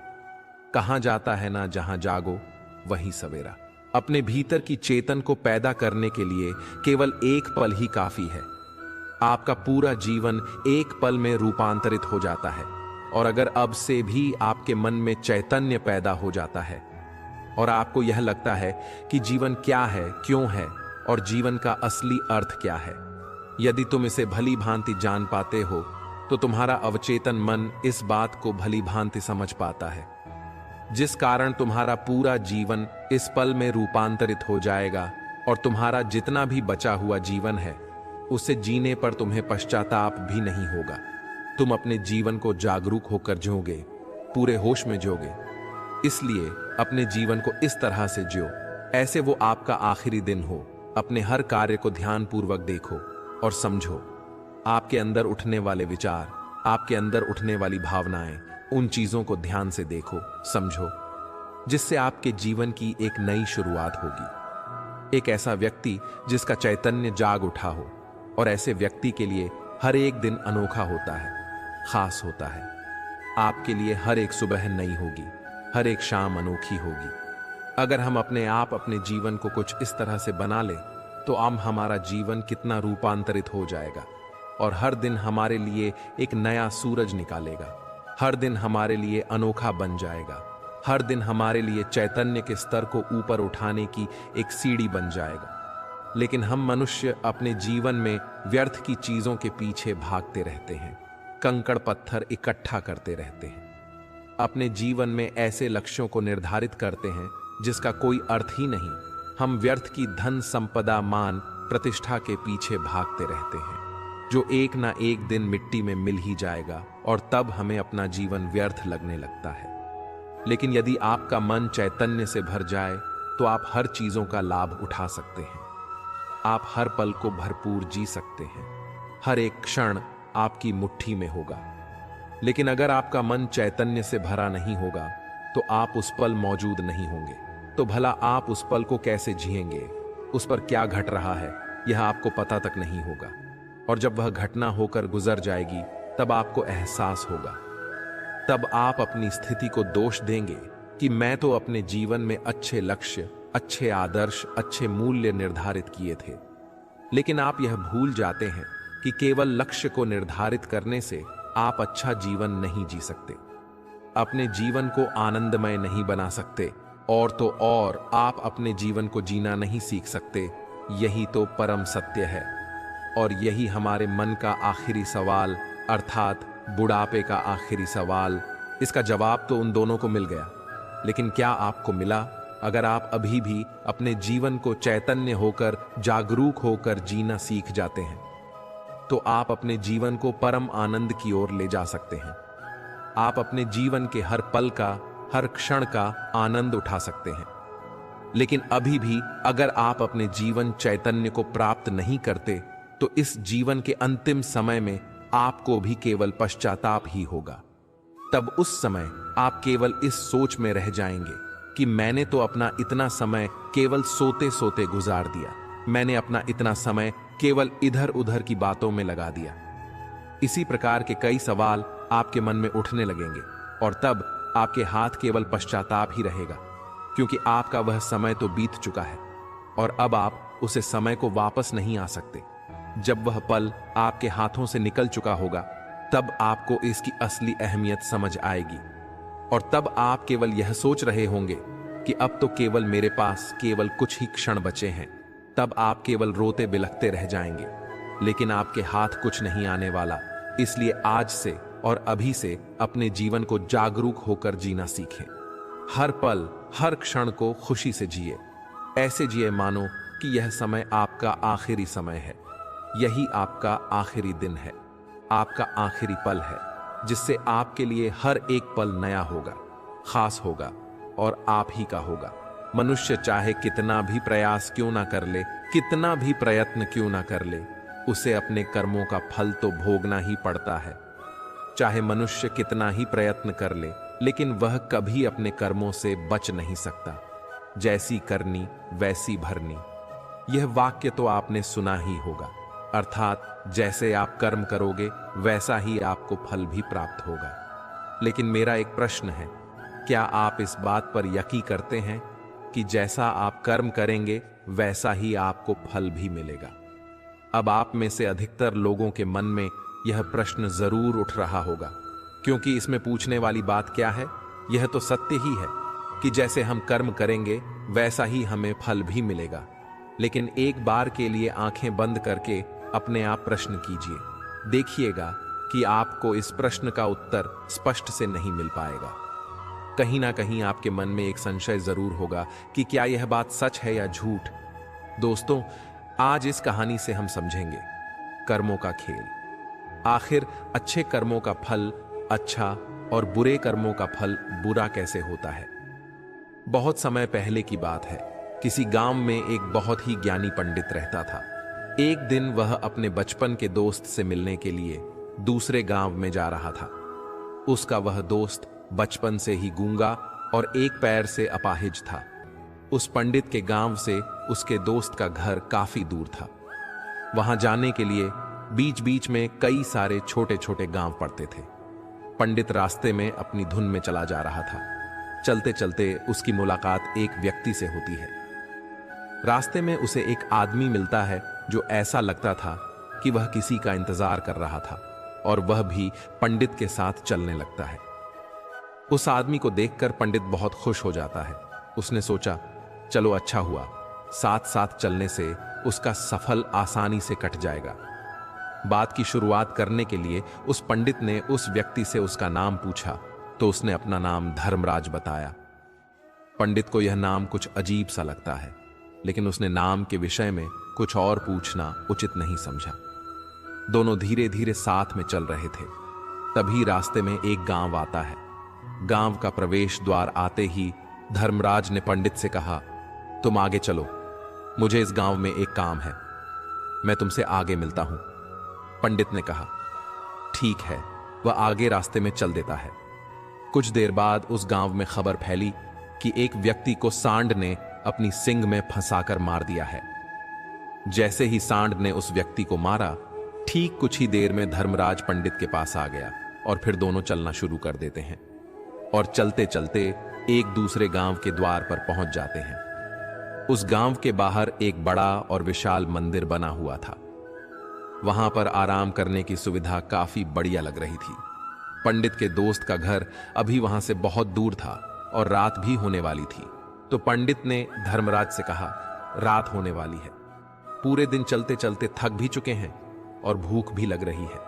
S1: कहा जाता है ना, जहां जागो वहीं सवेरा। अपने भीतर की चेतन को पैदा करने के लिए केवल एक पल ही काफी है। आपका पूरा जीवन एक पल में रूपांतरित हो जाता है। और अगर अब से भी आपके मन में चैतन्य पैदा हो जाता है और आपको यह लगता है कि जीवन क्या है, क्यों है और जीवन का असली अर्थ क्या है, यदि तुम इसे भली भांति जान पाते हो तो तुम्हारा अवचेतन मन इस बात को भली भांति समझ पाता है, जिस कारण तुम्हारा पूरा जीवन इस पल में रूपांतरित हो जाएगा और तुम्हारा जितना भी बचा हुआ जीवन है उसे जीने पर तुम्हें पश्चाताप भी नहीं होगा। तुम अपने जीवन को जागरूक होकर जियोगे, पूरे होश में जियोगे। इसलिए अपने जीवन को इस तरह से जियो ऐसे वो आपका आखिरी दिन हो। अपने हर कार्य को ध्यानपूर्वक देखो और समझो। आपके अंदर उठने वाले विचार, आपके अंदर उठने वाली भावनाएं, उन चीजों को ध्यान से देखो, समझो, जिससे आपके जीवन की एक नई शुरुआत होगी। एक ऐसा व्यक्ति जिसका चैतन्य जाग उठा हो, और ऐसे व्यक्ति के लिए हर एक दिन अनोखा होता है, खास होता है। आपके लिए हर एक सुबह नई होगी, हर एक शाम अनोखी होगी। अगर हम अपने जीवन को कुछ इस तरह से बना ले तो हमारा जीवन कितना रूपांतरित हो जाएगा और हर दिन हमारे लिए एक नया सूरज निकालेगा। हर दिन हमारे लिए अनोखा बन जाएगा। हर दिन हमारे लिए चैतन्य के स्तर को ऊपर उठाने की एक सीढ़ी बन जाएगा। लेकिन हम मनुष्य अपने जीवन में व्यर्थ की चीजों के पीछे भागते रहते हैं, कंकड़ पत्थर इकट्ठा करते रहते हैं। अपने जीवन में ऐसे लक्ष्यों को निर्धारित करते हैं जिसका कोई अर्थ ही नहीं। हम व्यर्थ की धन संपदा, मान, प्रतिष्ठा के पीछे भागते रहते हैं, जो एक ना एक दिन मिट्टी में मिल ही जाएगा और तब हमें अपना जीवन व्यर्थ लगने लगता है। लेकिन यदि आपका मन चैतन्य से भर जाए तो आप हर चीजों का लाभ उठा सकते हैं। आप हर पल को भरपूर जी सकते हैं। हर एक क्षण आपकी मुट्ठी में होगा। लेकिन अगर आपका मन चैतन्य से भरा नहीं होगा तो आप उस पल मौजूद नहीं होंगे। तो भला आप उस पल को कैसे जिएंगे? उस पर क्या घट रहा है यह आपको पता तक नहीं होगा। और जब वह घटना होकर गुजर जाएगी तब आपको एहसास होगा। तब आप अपनी स्थिति को दोष देंगे कि मैं तो अपने जीवन में अच्छे लक्ष्य, अच्छे आदर्श, अच्छे मूल्य निर्धारित किए थे। लेकिन आप यह भूल जाते हैं कि केवल लक्ष्य को निर्धारित करने से आप अच्छा जीवन नहीं जी सकते, अपने जीवन को आनंदमय नहीं बना सकते, और तो और आप अपने जीवन को जीना नहीं सीख सकते। यही तो परम सत्य है। और यही हमारे मन का आखिरी सवाल, अर्थात बुढ़ापे का आखिरी सवाल। इसका जवाब तो उन दोनों को मिल गया, लेकिन क्या आपको मिला? अगर आप अभी भी अपने जीवन को चैतन्य होकर, जागरूक होकर जीना सीख जाते हैं तो आप अपने जीवन को परम आनंद की ओर ले जा सकते हैं। आप अपने जीवन के हर पल का, हर क्षण का आनंद उठा सकते हैं। लेकिन अभी भी अगर आप अपने जीवन चैतन्य को प्राप्त नहीं करते तो इस जीवन के अंतिम समय में आपको भी केवल पश्चाताप ही होगा। तब उस समय आप केवल इस सोच में रह जाएंगे कि मैंने तो अपना इतना समय केवल सोते सोते गुजार दिया, मैंने अपना इतना समय केवल इधर उधर की बातों में लगा दिया। इसी प्रकार के कई सवाल आपके मन में उठने लगेंगे और तब आपके हाथ केवल पश्चाताप ही रहेगा, क्योंकि आपका वह समय तो बीत चुका है और अब आप उसे समय को वापस नहीं आ सकते। जब वह पल आपके हाथों से निकल चुका होगा तब आपको इसकी असली अहमियत समझ आएगी और तब आप केवल यह सोच रहे होंगे कि अब तो केवल मेरे पास केवल कुछ ही क्षण बचे हैं। तब आप केवल रोते बिलखते रह जाएंगे, लेकिन आपके हाथ कुछ नहीं आने वाला। इसलिए आज से और अभी से अपने जीवन को जागरूक होकर जीना सीखें। हर पल, हर क्षण को खुशी से जिए। ऐसे जिए मानो कि यह समय आपका आखिरी समय है, यही आपका आखिरी दिन है, आपका आखिरी पल है, जिससे आपके लिए हर एक पल नया होगा, खास होगा और आप ही का होगा। मनुष्य चाहे कितना भी प्रयास क्यों ना कर ले, कितना भी प्रयत्न क्यों ना कर ले, उसे अपने कर्मों का फल तो भोगना ही पड़ता है। चाहे मनुष्य कितना ही प्रयत्न कर ले, लेकिन वह कभी अपने कर्मों से बच नहीं सकता। जैसी करनी वैसी भरनी। यह वाक्य तो आपने सुना ही होगा, अर्थात जैसे आप कर्म करोगे वैसा ही आपको फल भी प्राप्त होगा। लेकिन मेरा एक प्रश्न है, क्या आप इस बात पर यकीन करते हैं कि जैसा आप कर्म करेंगे वैसा ही आपको फल भी मिलेगा? अब आप में से अधिकतर लोगों के मन में यह प्रश्न जरूर उठ रहा होगा, क्योंकि इसमें पूछने वाली बात क्या है? यह तो सत्य ही है कि जैसे हम कर्म करेंगे वैसा ही हमें फल भी मिलेगा। लेकिन एक बार के लिए आंखें बंद करके अपने आप प्रश्न कीजिए, देखिएगा कि आपको इस प्रश्न का उत्तर स्पष्ट से नहीं मिल पाएगा। कहीं ना कहीं आपके मन में एक संशय जरूर होगा कि क्या यह बात सच है या झूठ। दोस्तों, आज इस कहानी से हम समझेंगे कर्मों का खेल। आखिर अच्छे कर्मों का फल अच्छा और बुरे कर्मों का फल बुरा कैसे होता है। बहुत समय पहले की बात है, किसी गांव में एक बहुत ही ज्ञानी पंडित रहता था। एक दिन वह अपने बचपन के दोस्त से मिलने के लिए दूसरे गांव में जा रहा था। उसका वह दोस्त बचपन से ही गूंगा और एक पैर से अपाहिज था। उस पंडित के गांव से उसके दोस्त का घर काफी दूर था। वहां जाने के लिए बीच बीच में कई सारे छोटे छोटे गांव पड़ते थे। पंडित रास्ते में अपनी धुन में चला जा रहा था। चलते चलते उसकी मुलाकात एक व्यक्ति से होती है। रास्ते में उसे एक आदमी मिलता है जो ऐसा लगता था कि वह किसी का इंतजार कर रहा था, और वह भी पंडित के साथ चलने लगता है। उस आदमी को देखकर पंडित बहुत खुश हो जाता है। उसने सोचा, चलो अच्छा हुआ, साथ साथ चलने से उसका सफल आसानी से कट जाएगा। बात की शुरुआत करने के लिए उस पंडित ने उस व्यक्ति से उसका नाम पूछा, तो उसने अपना नाम धर्मराज बताया। पंडित को यह नाम कुछ अजीब सा लगता है, लेकिन उसने नाम के विषय में कुछ और पूछना उचित नहीं समझा। दोनों धीरे धीरे साथ में चल रहे थे। तभी रास्ते में एक गांव आता है। गांव का प्रवेश द्वार आते ही धर्मराज ने पंडित से कहा, तुम आगे चलो, मुझे इस गांव में एक काम है, मैं तुमसे आगे मिलता हूं। पंडित ने कहा, ठीक है। वह आगे रास्ते में चल देता है। कुछ देर बाद उस गांव में खबर फैली कि एक व्यक्ति को सांड ने अपनी सींग में फंसाकर मार दिया है। जैसे ही सांड ने उस व्यक्ति को मारा, ठीक कुछ ही देर में धर्मराज पंडित के पास आ गया और फिर दोनों चलना शुरू कर देते हैं और चलते चलते एक दूसरे गांव के द्वार पर पहुंच जाते हैं। उस गांव के बाहर एक बड़ा और विशाल मंदिर बना हुआ था। वहां पर आराम करने की सुविधा काफी बढ़िया लग रही थी। पंडित के दोस्त का घर अभी वहां से बहुत दूर था और रात भी होने वाली थी। तो पंडित ने धर्मराज से कहा, रात होने वाली है, पूरे दिन चलते चलते थक भी चुके हैं और भूख भी लग रही है,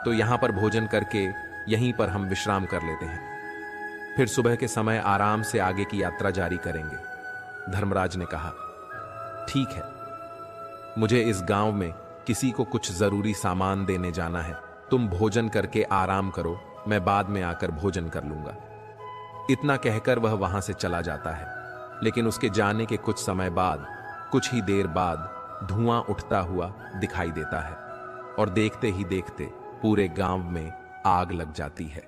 S1: तो यहां पर भोजन करके यहीं पर हम विश्राम कर लेते हैं, फिर सुबह के समय आराम से आगे की यात्रा जारी करेंगे। धर्मराज ने कहा, ठीक है, मुझे इस गांव में किसी को कुछ जरूरी सामान देने जाना है, तुम भोजन करके आराम करो, मैं बाद में आकर भोजन कर लूंगा। इतना कहकर वह वहां से चला जाता है। लेकिन उसके जाने के कुछ समय बाद, कुछ ही देर बाद धुआं उठता हुआ दिखाई देता है और देखते ही देखते पूरे गांव में आग लग जाती है।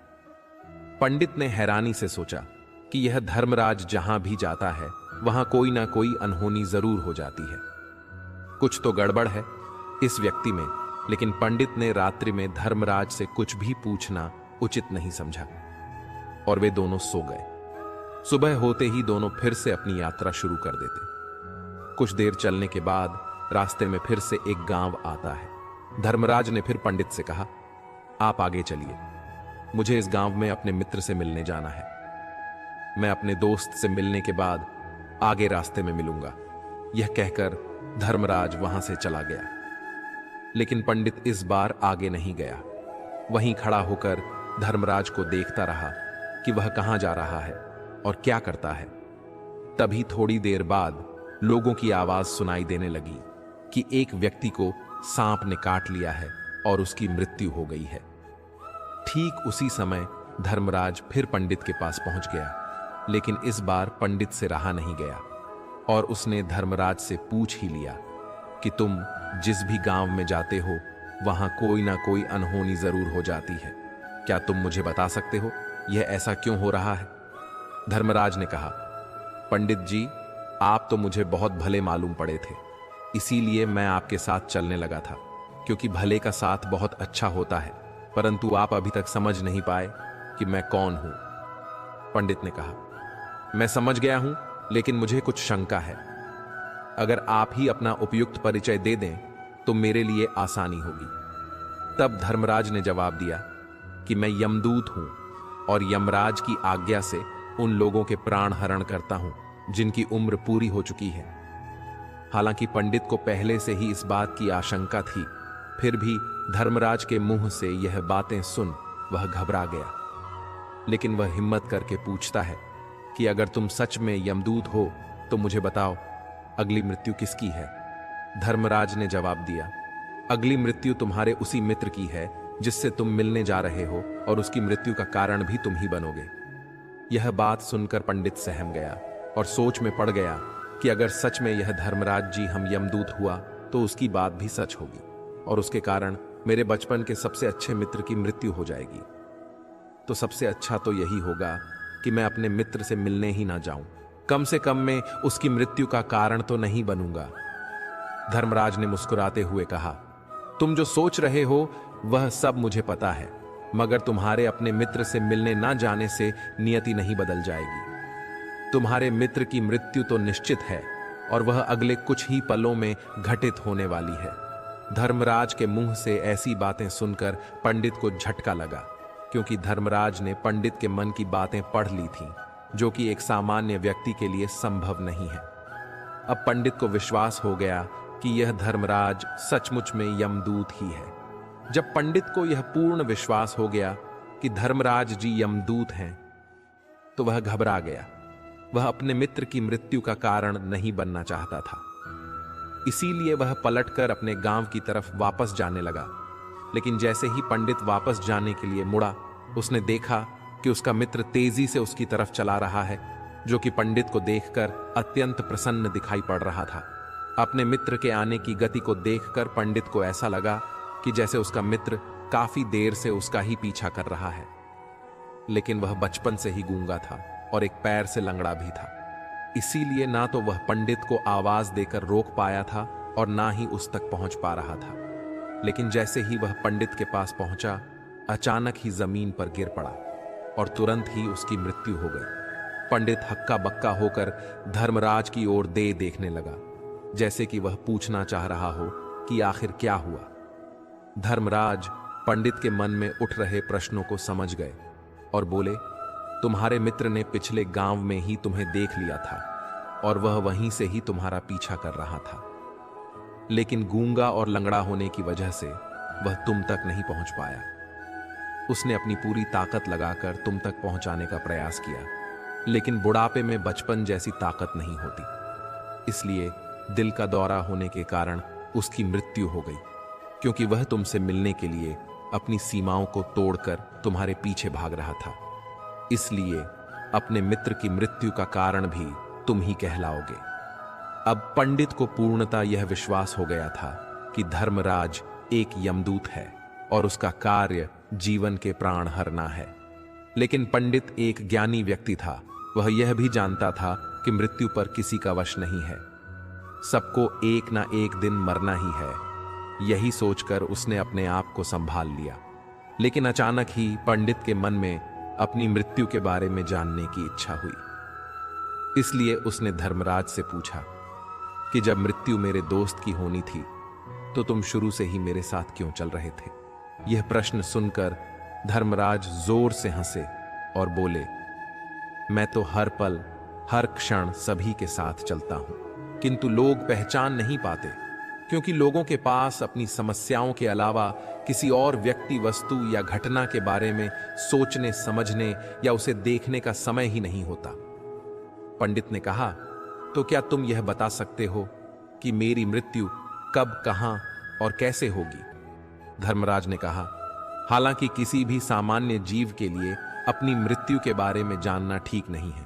S1: पंडित ने हैरानी से सोचा कि यह धर्मराज जहां भी जाता है वहां कोई ना कोई अनहोनी जरूर हो जाती है, कुछ तो गड़बड़ है इस व्यक्ति में। लेकिन पंडित ने रात्रि में धर्मराज से कुछ भी पूछना उचित नहीं समझा और वे दोनों सो गए। सुबह होते ही दोनों फिर से अपनी यात्रा शुरू कर देते। कुछ देर चलने के बाद रास्ते में फिर से एक गांव आता है। धर्मराज ने फिर पंडित से कहा, आप आगे चलिए, मुझे इस गांव में अपने मित्र से मिलने जाना है, मैं अपने दोस्त से मिलने के बाद आगे रास्ते में मिलूंगा। यह कहकर धर्मराज वहां से चला गया। लेकिन पंडित इस बार आगे नहीं गया। वहीं खड़ा होकर धर्मराज को देखता रहा कि वह कहां जा रहा है और क्या करता है। तभी थोड़ी देर बाद लोगों की आवाज सुनाई देने लगी कि एक व्यक्ति को सांप ने काट लिया है और उसकी मृत्यु हो गई है। ठीक उसी समय धर्मराज फिर पंडित के पास पहुंच गया, लेकिन इस बार पंडित से रहा नहीं गया और उसने धर्मराज से पूछ ही लिया कि तुम जिस भी गांव में जाते हो वहां कोई ना कोई अनहोनी जरूर हो जाती है, क्या तुम मुझे बता सकते हो यह ऐसा क्यों हो रहा है? धर्मराज ने कहा, पंडित जी, आप तो मुझे बहुत भले मालूम पड़े थे, इसीलिए मैं आपके साथ चलने लगा था, क्योंकि भले का साथ बहुत अच्छा होता है, परंतु आप अभी तक समझ नहीं पाए कि मैं कौन हूं। पंडित ने कहा, मैं समझ गया हूं, लेकिन मुझे कुछ शंका है। अगर आप ही अपना उपयुक्त परिचय दे दें तो मेरे लिए आसानी होगी। तब धर्मराज ने जवाब दिया कि मैं यमदूत हूं और यमराज की आज्ञा से उन लोगों के प्राण हरण करता हूं जिनकी उम्र पूरी हो चुकी है। हालांकि पंडित को पहले से ही इस बात की आशंका थी, फिर भी धर्मराज के मुंह से यह बातें सुन वह घबरा गया। लेकिन वह हिम्मत करके पूछता है कि अगर तुम सच में यमदूत हो तो मुझे बताओ, अगली मृत्यु किसकी है? धर्मराज ने जवाब दिया, अगली मृत्यु तुम्हारे उसी मित्र की है जिससे तुम मिलने जा रहे हो, और उसकी मृत्यु का कारण भी तुम ही बनोगे। यह बात सुनकर पंडित सहम गया और सोच में पड़ गया कि अगर सच में यह धर्मराज जी हम यमदूत हुआ तो उसकी बात भी सच होगी और उसके कारण मेरे बचपन के सबसे अच्छे मित्र की मृत्यु हो जाएगी। तो सबसे अच्छा तो यही होगा कि मैं अपने मित्र से मिलने ही ना जाऊं। कम से कम मैं उसकी मृत्यु का कारण तो नहीं बनूंगा। धर्मराज ने मुस्कुराते हुए कहा, तुम जो सोच रहे हो वह सब मुझे पता है, मगर तुम्हारे अपने मित्र से मिलने ना जाने से नियति नहीं बदल जाएगी। तुम्हारे मित्र की मृत्यु तो निश्चित है और वह अगले कुछ ही पलों में घटित होने वाली है। धर्मराज के मुंह से ऐसी बातें सुनकर पंडित को झटका लगा, क्योंकि धर्मराज ने पंडित के मन की बातें पढ़ ली थीं, जो कि एक सामान्य व्यक्ति के लिए संभव नहीं है। अब पंडित को विश्वास हो गया कि यह धर्मराज सचमुच में यमदूत ही है। जब पंडित को यह पूर्ण विश्वास हो गया कि धर्मराज जी यमदूत हैं, तो वह घबरा गया। वह अपने मित्र की मृत्यु का कारण नहीं बनना चाहता था। इसीलिए वह पलटकर अपने गांव की तरफ वापस जाने लगा। लेकिन जैसे ही पंडित वापस जाने के लिए मुड़ा, उसने देखा कि उसका मित्र तेजी से उसकी तरफ चला रहा है, जो कि पंडित को देखकर अत्यंत प्रसन्न दिखाई पड़ रहा था। अपने मित्र के आने की गति को देखकर पंडित को ऐसा लगा कि जैसे उसका मित्र काफी देर से उसका ही पीछा कर रहा है। लेकिन वह बचपन से ही गूंगा था और एक पैर से लंगड़ा भी था, इसीलिए ना तो वह पंडित को आवाज देकर रोक पाया था और ना ही उस तक पहुंच पा रहा था। लेकिन जैसे ही वह पंडित के पास पहुंचा, अचानक ही जमीन पर गिर पड़ा और तुरंत ही उसकी मृत्यु हो गई। पंडित हक्का बक्का होकर धर्मराज की ओर देखने लगा, जैसे कि वह पूछना चाह रहा हो कि आखिर क्या हुआ। धर्मराज पंडित के मन में उठ रहे प्रश्नों को समझ गए और बोले, तुम्हारे मित्र ने पिछले गांव में ही तुम्हें देख लिया था और वह वहीं से ही तुम्हारा पीछा कर रहा था। लेकिन गूंगा और लंगड़ा होने की वजह से वह तुम तक नहीं पहुंच पाया। उसने अपनी पूरी ताकत लगाकर तुम तक पहुंचाने का प्रयास किया, लेकिन बुढ़ापे में बचपन जैसी ताकत नहीं होती। इसलिए दिल का दौरा होने के कारण उसकी मृत्यु हो गई, क्योंकि वह तुमसे मिलने के लिए अपनी सीमाओं को तोड़कर तुम्हारे पीछे भाग रहा था। इसलिए अपने मित्र की मृत्यु का कारण भी तुम ही कहलाओगे। अब पंडित को पूर्णतः यह विश्वास हो गया था कि धर्मराज एक यमदूत है और उसका कार्य जीवन के प्राण हरना है। लेकिन पंडित एक ज्ञानी व्यक्ति था। वह यह भी जानता था कि मृत्यु पर किसी का वश नहीं है, सबको एक ना एक दिन मरना ही है। यही सोचकर उसने अपने आप को संभाल लिया। लेकिन अचानक ही पंडित के मन में अपनी मृत्यु के बारे में जानने की इच्छा हुई। इसलिए उसने धर्मराज से पूछा कि जब मृत्यु मेरे दोस्त की होनी थी तो तुम शुरू से ही मेरे साथ क्यों चल रहे थे? यह प्रश्न सुनकर धर्मराज जोर से हंसे और बोले, मैं तो हर पल हर क्षण सभी के साथ चलता हूं, किंतु लोग पहचान नहीं पाते, क्योंकि लोगों के पास अपनी समस्याओं के अलावा किसी और व्यक्ति, वस्तु या घटना के बारे में सोचने, समझने या उसे देखने का समय ही नहीं होता। पंडित ने कहा, तो क्या तुम यह बता सकते हो कि मेरी मृत्यु कब, कहां और कैसे होगी? धर्मराज ने कहा, हालांकि किसी भी सामान्य जीव के लिए अपनी मृत्यु के बारे में जानना ठीक नहीं है,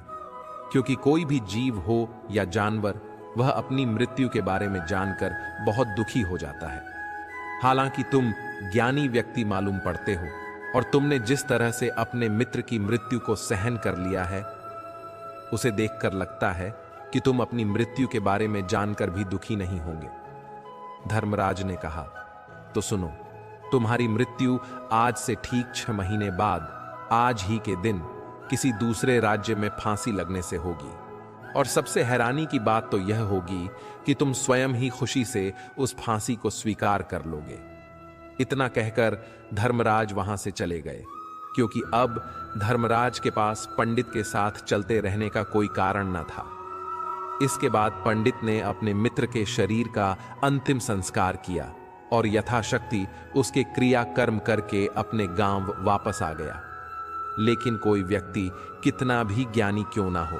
S1: क्योंकि कोई भी जीव हो या जानवर, वह अपनी मृत्यु के बारे में जानकर बहुत दुखी हो जाता है। हालांकि तुम ज्ञानी व्यक्ति मालूम पड़ते हो और तुमने जिस तरह से अपने मित्र की मृत्यु को सहन कर लिया है, उसे देखकर लगता है कि तुम अपनी मृत्यु के बारे में जानकर भी दुखी नहीं होंगे। धर्मराज ने कहा, तो सुनो, तुम्हारी मृत्यु आज से ठीक 6 महीने बाद आज ही के दिन किसी दूसरे राज्य में फांसी लगने से होगी। और सबसे हैरानी की बात तो यह होगी कि तुम स्वयं ही खुशी से उस फांसी को स्वीकार कर लोगे। इतना कहकर धर्मराज वहां से चले गए, क्योंकि अब धर्मराज के पास पंडित के साथ चलते रहने का कोई कारण न था। इसके बाद पंडित ने अपने मित्र के शरीर का अंतिम संस्कार किया और यथाशक्ति उसके क्रियाकर्म करके अपने गांव वापस आ गया। लेकिन कोई व्यक्ति कितना भी ज्ञानी क्यों ना हो,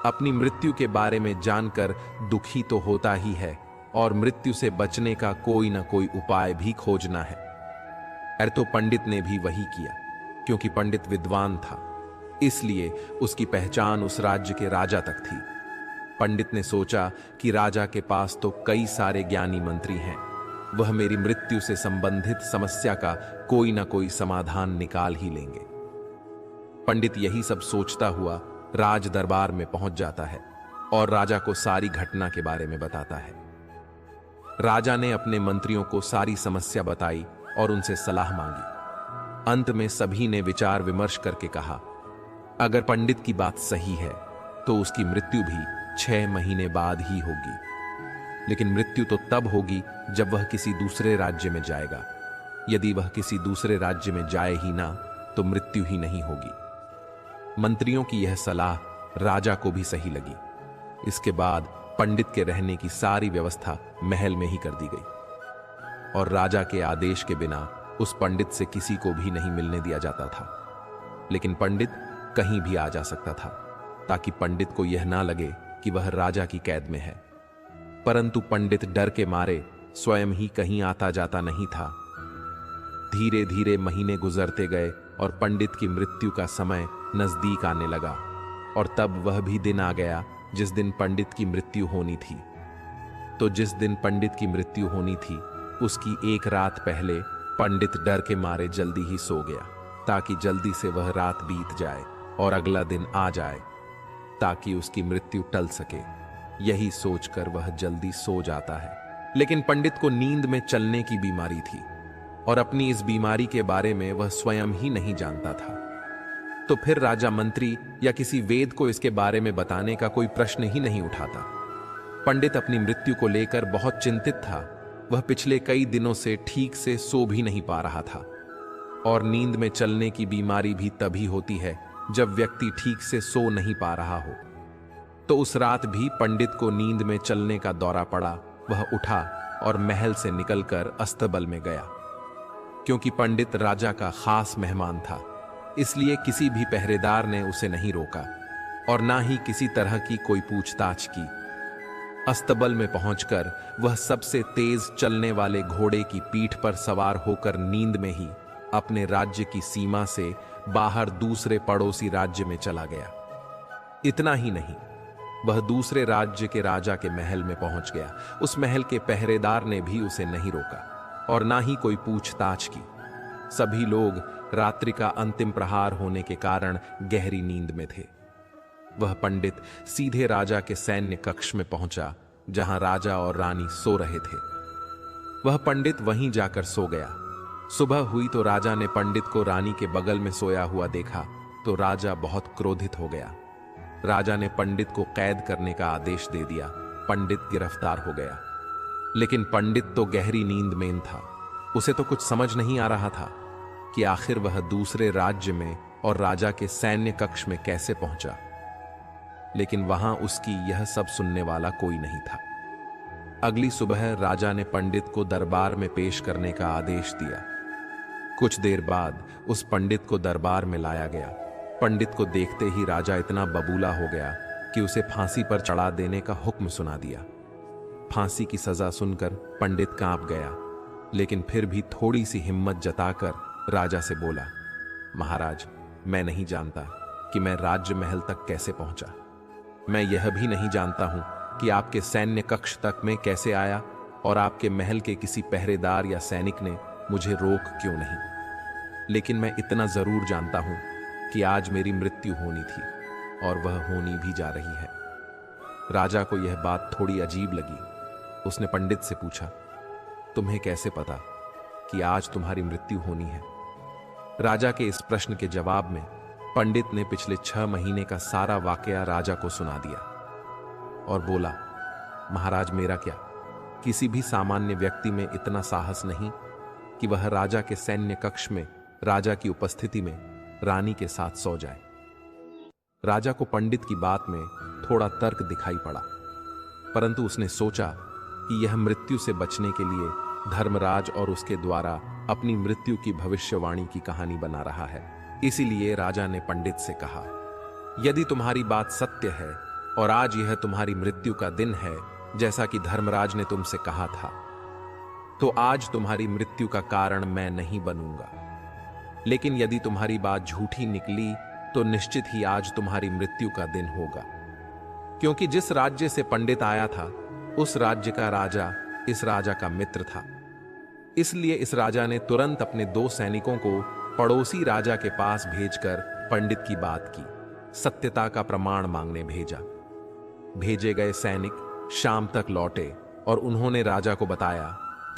S1: अपनी मृत्यु के बारे में जानकर दुखी तो होता ही है, और मृत्यु से बचने का कोई ना कोई उपाय भी खोजना है। अरे तो पंडित ने भी वही किया, क्योंकि पंडित विद्वान था, इसलिए उसकी पहचान उस राज्य के राजा तक थी। पंडित ने सोचा कि राजा के पास तो कई सारे ज्ञानी मंत्री हैं, वह मेरी मृत्यु से संबंधित समस्या का कोई ना कोई समाधान निकाल ही लेंगे। पंडित यही सब सोचता हुआ राज दरबार में पहुंच जाता है और राजा को सारी घटना के बारे में बताता है। राजा ने अपने मंत्रियों को सारी समस्या बताई और उनसे सलाह मांगी। अंत में सभी ने विचार विमर्श करके कहा, अगर पंडित की बात सही है तो उसकी मृत्यु भी 6 महीने बाद ही होगी। लेकिन मृत्यु तो तब होगी जब वह किसी दूसरे राज्य में जाएगा। यदि वह किसी दूसरे राज्य में जाए ही ना, तो मृत्यु ही नहीं होगी। मंत्रियों की यह सलाह राजा को भी सही लगी। इसके बाद पंडित के रहने की सारी व्यवस्था महल में ही कर दी गई और राजा के आदेश के बिना उस पंडित से किसी को भी नहीं मिलने दिया जाता था। लेकिन पंडित कहीं भी आ जा सकता था, ताकि पंडित को यह ना लगे कि वह राजा की कैद में है। परंतु पंडित डर के मारे स्वयं ही कहीं आता जाता नहीं था। धीरे धीरे महीने गुजरते गए और पंडित की मृत्यु का समय नजदीक आने लगा, और तब वह भी दिन आ गया जिस दिन पंडित की मृत्यु होनी थी। तो जिस दिन पंडित की मृत्यु होनी थी, उसकी एक रात पहले पंडित डर के मारे जल्दी ही सो गया, ताकि जल्दी से वह रात बीत जाए और अगला दिन आ जाए, ताकि उसकी मृत्यु टल सके। यही सोचकर वह जल्दी सो जाता है। लेकिन पंडित को नींद में चलने की बीमारी थी, और अपनी इस बीमारी के बारे में वह स्वयं ही नहीं जानता था। तो फिर राजा मंत्री या किसी वेद को इसके बारे में बताने का कोई प्रश्न ही नहीं उठाता। पंडित अपनी मृत्यु को लेकर बहुत चिंतित था। वह पिछले कई दिनों से ठीक से सो भी नहीं पा रहा था, और नींद में चलने की बीमारी भी तभी होती है जब व्यक्ति ठीक से सो नहीं पा रहा हो। तो उस रात भी पंडित को नींद में चलने का दौरा पड़ा। वह उठा और महल से निकलकर अस्तबल में गया। क्योंकि पंडित राजा का खास मेहमान था, इसलिए किसी भी पहरेदार ने उसे नहीं रोका और ना ही किसी तरह की कोई पूछताछ की। अस्तबल में पहुंचकर वह सबसे तेज चलने वाले घोड़े की पीठ पर सवार होकर नींद में ही अपने राज्य की सीमा से बाहर दूसरे पड़ोसी राज्य में चला गया। इतना ही नहीं, वह दूसरे राज्य के राजा के महल में पहुंच गया। उस महल के पहरेदार ने भी उसे नहीं रोका और ना ही कोई पूछताछ की। सभी लोग रात्रि का अंतिम प्रहार होने के कारण गहरी नींद में थे। वह पंडित सीधे राजा के सैन्य कक्ष में पहुंचा, जहां राजा और रानी सो रहे थे। वह पंडित वहीं जाकर सो गया। सुबह हुई तो राजा ने पंडित को रानी के बगल में सोया हुआ देखा तो राजा बहुत क्रोधित हो गया। राजा ने पंडित को कैद करने का आदेश दे दिया। पंडित गिरफ्तार हो गया। लेकिन पंडित तो गहरी नींद में था। उसे तो कुछ समझ नहीं आ रहा था कि आखिर वह दूसरे राज्य में और राजा के सैन्य कक्ष में कैसे पहुंचा। लेकिन वहां उसकी यह सब सुनने वाला कोई नहीं था। अगली सुबह राजा ने पंडित को दरबार में पेश करने का आदेश दिया। कुछ देर बाद उस पंडित को दरबार में लाया गया। पंडित को देखते ही राजा इतना बबूला हो गया कि उसे फांसी पर चढ़ा देने का हुक्म सुना दिया। फांसी की सजा सुनकर पंडित कांप गया, लेकिन फिर भी थोड़ी सी हिम्मत जताकर राजा से बोला, महाराज, मैं नहीं जानता कि मैं राज्य महल तक कैसे पहुंचा। मैं यह भी नहीं जानता हूं कि आपके सैन्य कक्ष तक मैं कैसे आया और आपके महल के किसी पहरेदार या सैनिक ने मुझे रोक क्यों नहीं। लेकिन मैं इतना जरूर जानता हूं कि आज मेरी मृत्यु होनी थी और वह होनी भी जा रही है। राजा को यह बात थोड़ी अजीब लगी। उसने पंडित से पूछा, तुम्हें कैसे पता कि आज तुम्हारी मृत्यु होनी है? राजा के इस प्रश्न के जवाब में पंडित ने पिछले 6 महीने का सारा वाकया राजा को सुना दिया और बोला, महाराज, मेरा क्या, किसी भी सामान्य व्यक्ति में इतना साहस नहीं कि वह राजा के सैन्य कक्ष में राजा की उपस्थिति में रानी के साथ सो जाए। राजा को पंडित की बात में थोड़ा तर्क दिखाई पड़ा, परंतु उसने सोचा कि यह मृत्यु से बचने के लिए धर्मराज और उसके द्वारा अपनी मृत्यु की भविष्यवाणी की कहानी बना रहा है। इसीलिए राजा ने पंडित से कहा, यदि तुम्हारी बात सत्य है और आज यह तुम्हारी मृत्यु का दिन है जैसा कि धर्मराज ने तुमसे कहा था, तो आज तुम्हारी मृत्यु का कारण मैं नहीं बनूंगा। लेकिन यदि तुम्हारी बात झूठी निकली तो निश्चित ही आज तुम्हारी मृत्यु का दिन होगा, क्योंकि जिस राज्य से पंडित आया था उस राज्य का राजा इस राजा का मित्र था। इसलिए इस राजा ने तुरंत अपने 2 सैनिकों को पड़ोसी राजा के पास भेजकर पंडित की बात की सत्यता का प्रमाण मांगने भेजा। भेजे गए सैनिक शाम तक लौटे और उन्होंने राजा को बताया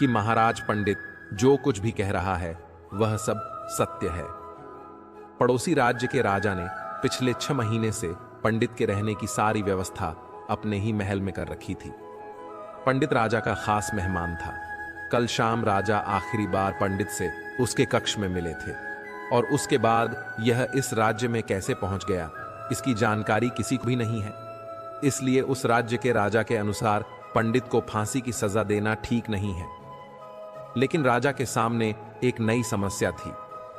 S1: कि महाराज पंडित जो कुछ भी कह रहा है वह सब सत्य है। पड़ोसी राज्य के राजा ने पिछले 6 महीने से पंडित के रहने की सारी व्यवस्था अपने ही महल में कर रखी थी। पंडित राजा का खास मेहमान था। कल शाम राजा आखिरी बार पंडित से उसके कक्ष में मिले थे और उसके बाद यह इस राज्य में कैसे पहुंच गया इसकी जानकारी किसी को भी नहीं है। इसलिए उस राज्य के राजा के अनुसार पंडित को फांसी की सजा देना ठीक नहीं है। लेकिन राजा के सामने एक नई समस्या थी,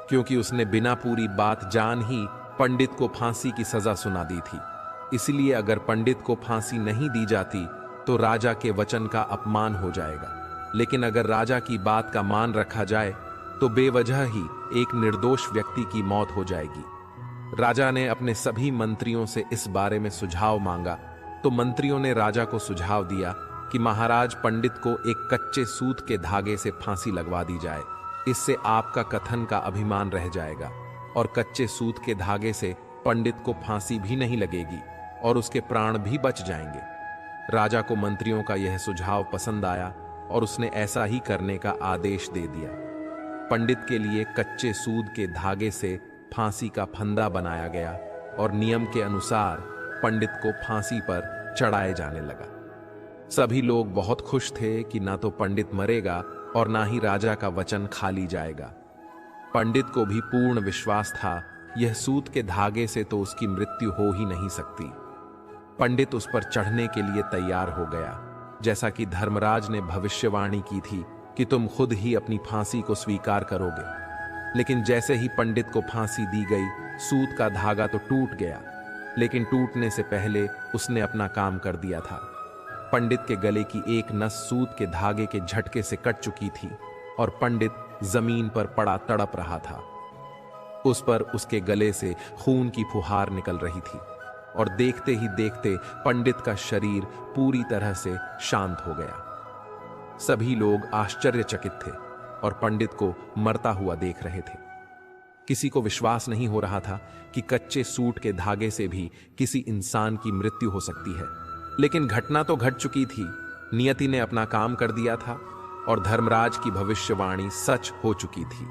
S1: क्योंकि उसने बिना पूरी बात जान ही पंडित को फांसी की सजा सुना दी थी। इसलिए अगर पंडित को फांसी नहीं दी जाती तो राजा के वचन का अपमान हो जाएगा, लेकिन अगर राजा की बात का मान रखा जाए तो बेवजह ही एक निर्दोष व्यक्ति की मौत हो जाएगी। राजा ने अपने सभी मंत्रियों से इस बारे में सुझाव मांगा तो मंत्रियों ने राजा को सुझाव दिया कि महाराज पंडित को एक कच्चे सूत के धागे से फांसी लगवा दी जाए। इससे आपका कथन का अभिमान रह जाएगा और कच्चे सूत के धागे से पंडित को फांसी भी नहीं लगेगी और उसके प्राण भी बच जाएंगे। राजा को मंत्रियों का यह सुझाव पसंद आया और उसने ऐसा ही करने का आदेश दे दिया। पंडित के लिए कच्चे सूत के धागे से फांसी का फंदा बनाया गया और नियम के अनुसार पंडित को फांसी पर चढ़ाए जाने लगा। सभी लोग बहुत खुश थे कि ना तो पंडित मरेगा और ना ही राजा का वचन खाली जाएगा। पंडित को भी पूर्ण विश्वास था यह सूत के धागे से तो उसकी मृत्यु हो ही नहीं सकती। पंडित उस पर चढ़ने के लिए तैयार हो गया, जैसा कि धर्मराज ने भविष्यवाणी की थी कि तुम खुद ही अपनी फांसी को स्वीकार करोगे। लेकिन जैसे ही पंडित को फांसी दी गई, सूत का धागा तो टूट गया, लेकिन टूटने से पहले उसने अपना काम कर दिया था। पंडित के गले की एक नस सूत के धागे के झटके से कट चुकी थी और पंडित जमीन पर पड़ा तड़प रहा था। उस पर उसके गले से खून की फुहार निकल रही थी और देखते ही देखते पंडित का शरीर पूरी तरह से शांत हो गया। सभी लोग आश्चर्यचकित थे और पंडित को मरता हुआ देख रहे थे। किसी को विश्वास नहीं हो रहा था कि कच्चे सूत के धागे से भी किसी इंसान की मृत्यु हो सकती है। लेकिन घटना तो घट चुकी थी, नियति ने अपना काम कर दिया था और धर्मराज की भविष्यवाणी सच हो चुकी थी।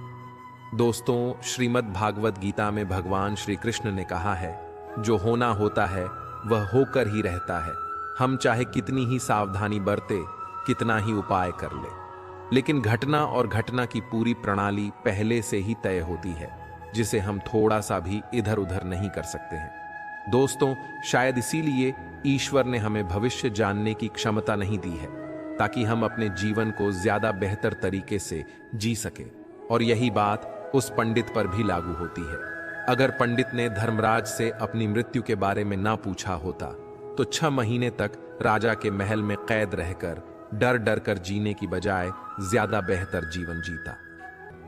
S1: दोस्तों, श्रीमद् भागवत गीता में भगवान श्री कृष्ण ने कहा है, जो होना होता है वह होकर ही रहता है। हम चाहे कितनी ही सावधानी बरते, कितना ही उपाय कर ले, लेकिन घटना और घटना की पूरी प्रणाली पहले से ही तय होती है, जिसे हम थोड़ा सा भी इधर उधर नहीं कर सकते हैं। दोस्तों, शायद इसीलिए ईश्वर ने हमें भविष्य जानने की क्षमता नहीं दी है, ताकि हम अपने जीवन को ज्यादा बेहतर तरीके से जी सके। और यही बात उस पंडित पर भी लागू होती है। अगर पंडित ने धर्मराज से अपनी मृत्यु के बारे में ना पूछा होता तो 6 महीने तक राजा के महल में कैद रहकर डर डर कर जीने की बजाय ज्यादा बेहतर जीवन जीता।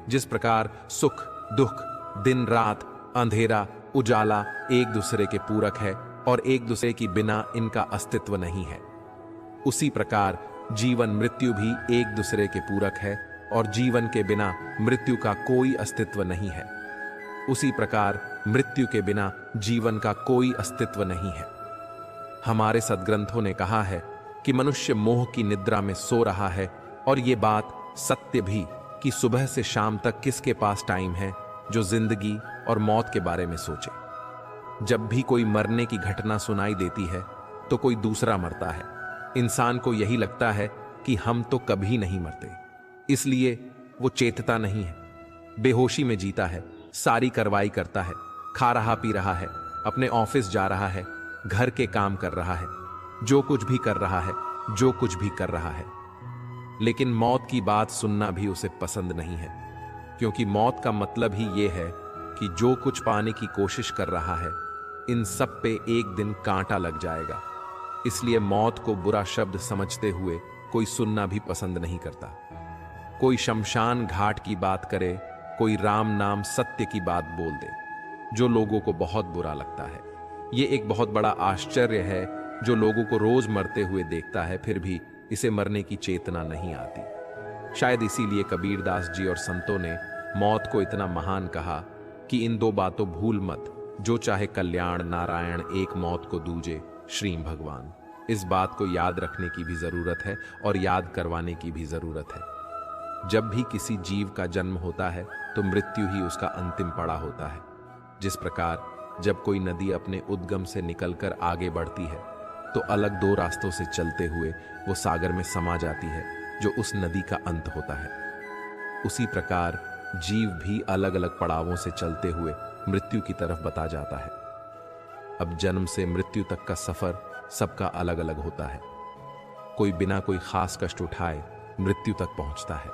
S1: जिस प्रकार सुख दुख, दिन रात, अंधेरा उजाला एक दूसरे के पूरक है और एक दूसरे की बिना इनका अस्तित्व नहीं है, उसी प्रकार जीवन मृत्यु भी एक दूसरे के पूरक है और जीवन के बिना मृत्यु का कोई अस्तित्व नहीं है। उसी प्रकार मृत्यु के बिना जीवन का कोई अस्तित्व नहीं है। हमारे सद्ग्रंथों ने कहा है कि मनुष्य मोह की निद्रा में सो रहा है और ये बात सत्य भी कि सुबह से शाम तक किसके पास टाइम है जो जिंदगी और मौत के बारे में सोचे। जब भी कोई मरने की घटना सुनाई देती है तो कोई दूसरा मरता है। इंसान को यही लगता है कि हम तो कभी नहीं मरते, इसलिए वो चेतता नहीं है, बेहोशी में जीता है, सारी कार्रवाई करता है, खा रहा पी रहा है, अपने ऑफिस जा रहा है, घर के काम कर रहा है, जो कुछ भी कर रहा है, जो कुछ भी कर रहा है। लेकिन मौत की बात सुनना भी उसे पसंद नहीं है, क्योंकि मौत का मतलब ही यह है कि जो कुछ पाने की कोशिश कर रहा है इन सब पे एक दिन कांटा लग जाएगा। इसलिए मौत को बुरा शब्द समझते हुए कोई सुनना भी पसंद नहीं करता। कोई शमशान घाट की बात करे, कोई राम नाम सत्य की बात बोल दे, जो लोगों को बहुत बुरा लगता है। ये एक बहुत बड़ा आश्चर्य है जो लोगों को रोज मरते हुए देखता है, फिर भी इसे मरने की चेतना नहीं आती। शायद इसीलिए कबीरदास जी और संतों ने मौत को इतना महान कहा कि इन दो बातों भूल मत, जो चाहे कल्याण नारायण एक मौत को दूजे श्री भगवान। इस बात को याद रखने की भी जरूरत है और याद करवाने की भी जरूरत है। जब भी किसी जीव का जन्म होता है तो मृत्यु ही उसका अंतिम पड़ा होता है। जिस प्रकार जब कोई नदी अपने उद्गम से निकलकर आगे बढ़ती है तो अलग दो रास्तों से चलते हुए वो सागर में समा जाती है, जो उस नदी का अंत होता है। उसी प्रकार जीव भी अलग अलग पड़ावों से चलते हुए मृत्यु की तरफ बता जाता है। अब जन्म से मृत्यु तक का सफर सबका अलग अलग होता है। कोई बिना कोई खास कष्ट उठाए मृत्यु तक पहुंचता है,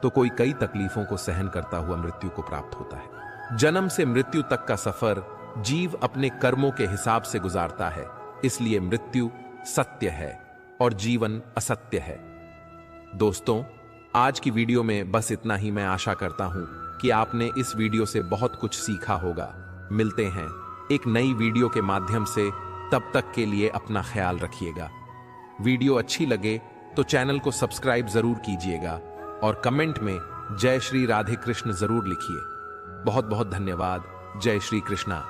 S1: तो कोई कई तकलीफों को सहन करता हुआ मृत्यु को प्राप्त होता है। जन्म से मृत्यु तक का सफर जीव अपने कर्मों के हिसाब से गुजारता है, इसलिए मृत्यु सत्य है और जीवन असत्य है। दोस्तों, आज की वीडियो में बस इतना ही। मैं आशा करता हूं कि आपने इस वीडियो से बहुत कुछ सीखा होगा। मिलते हैं एक नई वीडियो के माध्यम से, तब तक के लिए अपना ख्याल रखिएगा। वीडियो अच्छी लगे तो चैनल को सब्सक्राइब जरूर कीजिएगा और कमेंट में जय श्री राधे कृष्ण जरूर लिखिए। बहुत बहुत धन्यवाद। जय श्री कृष्णा।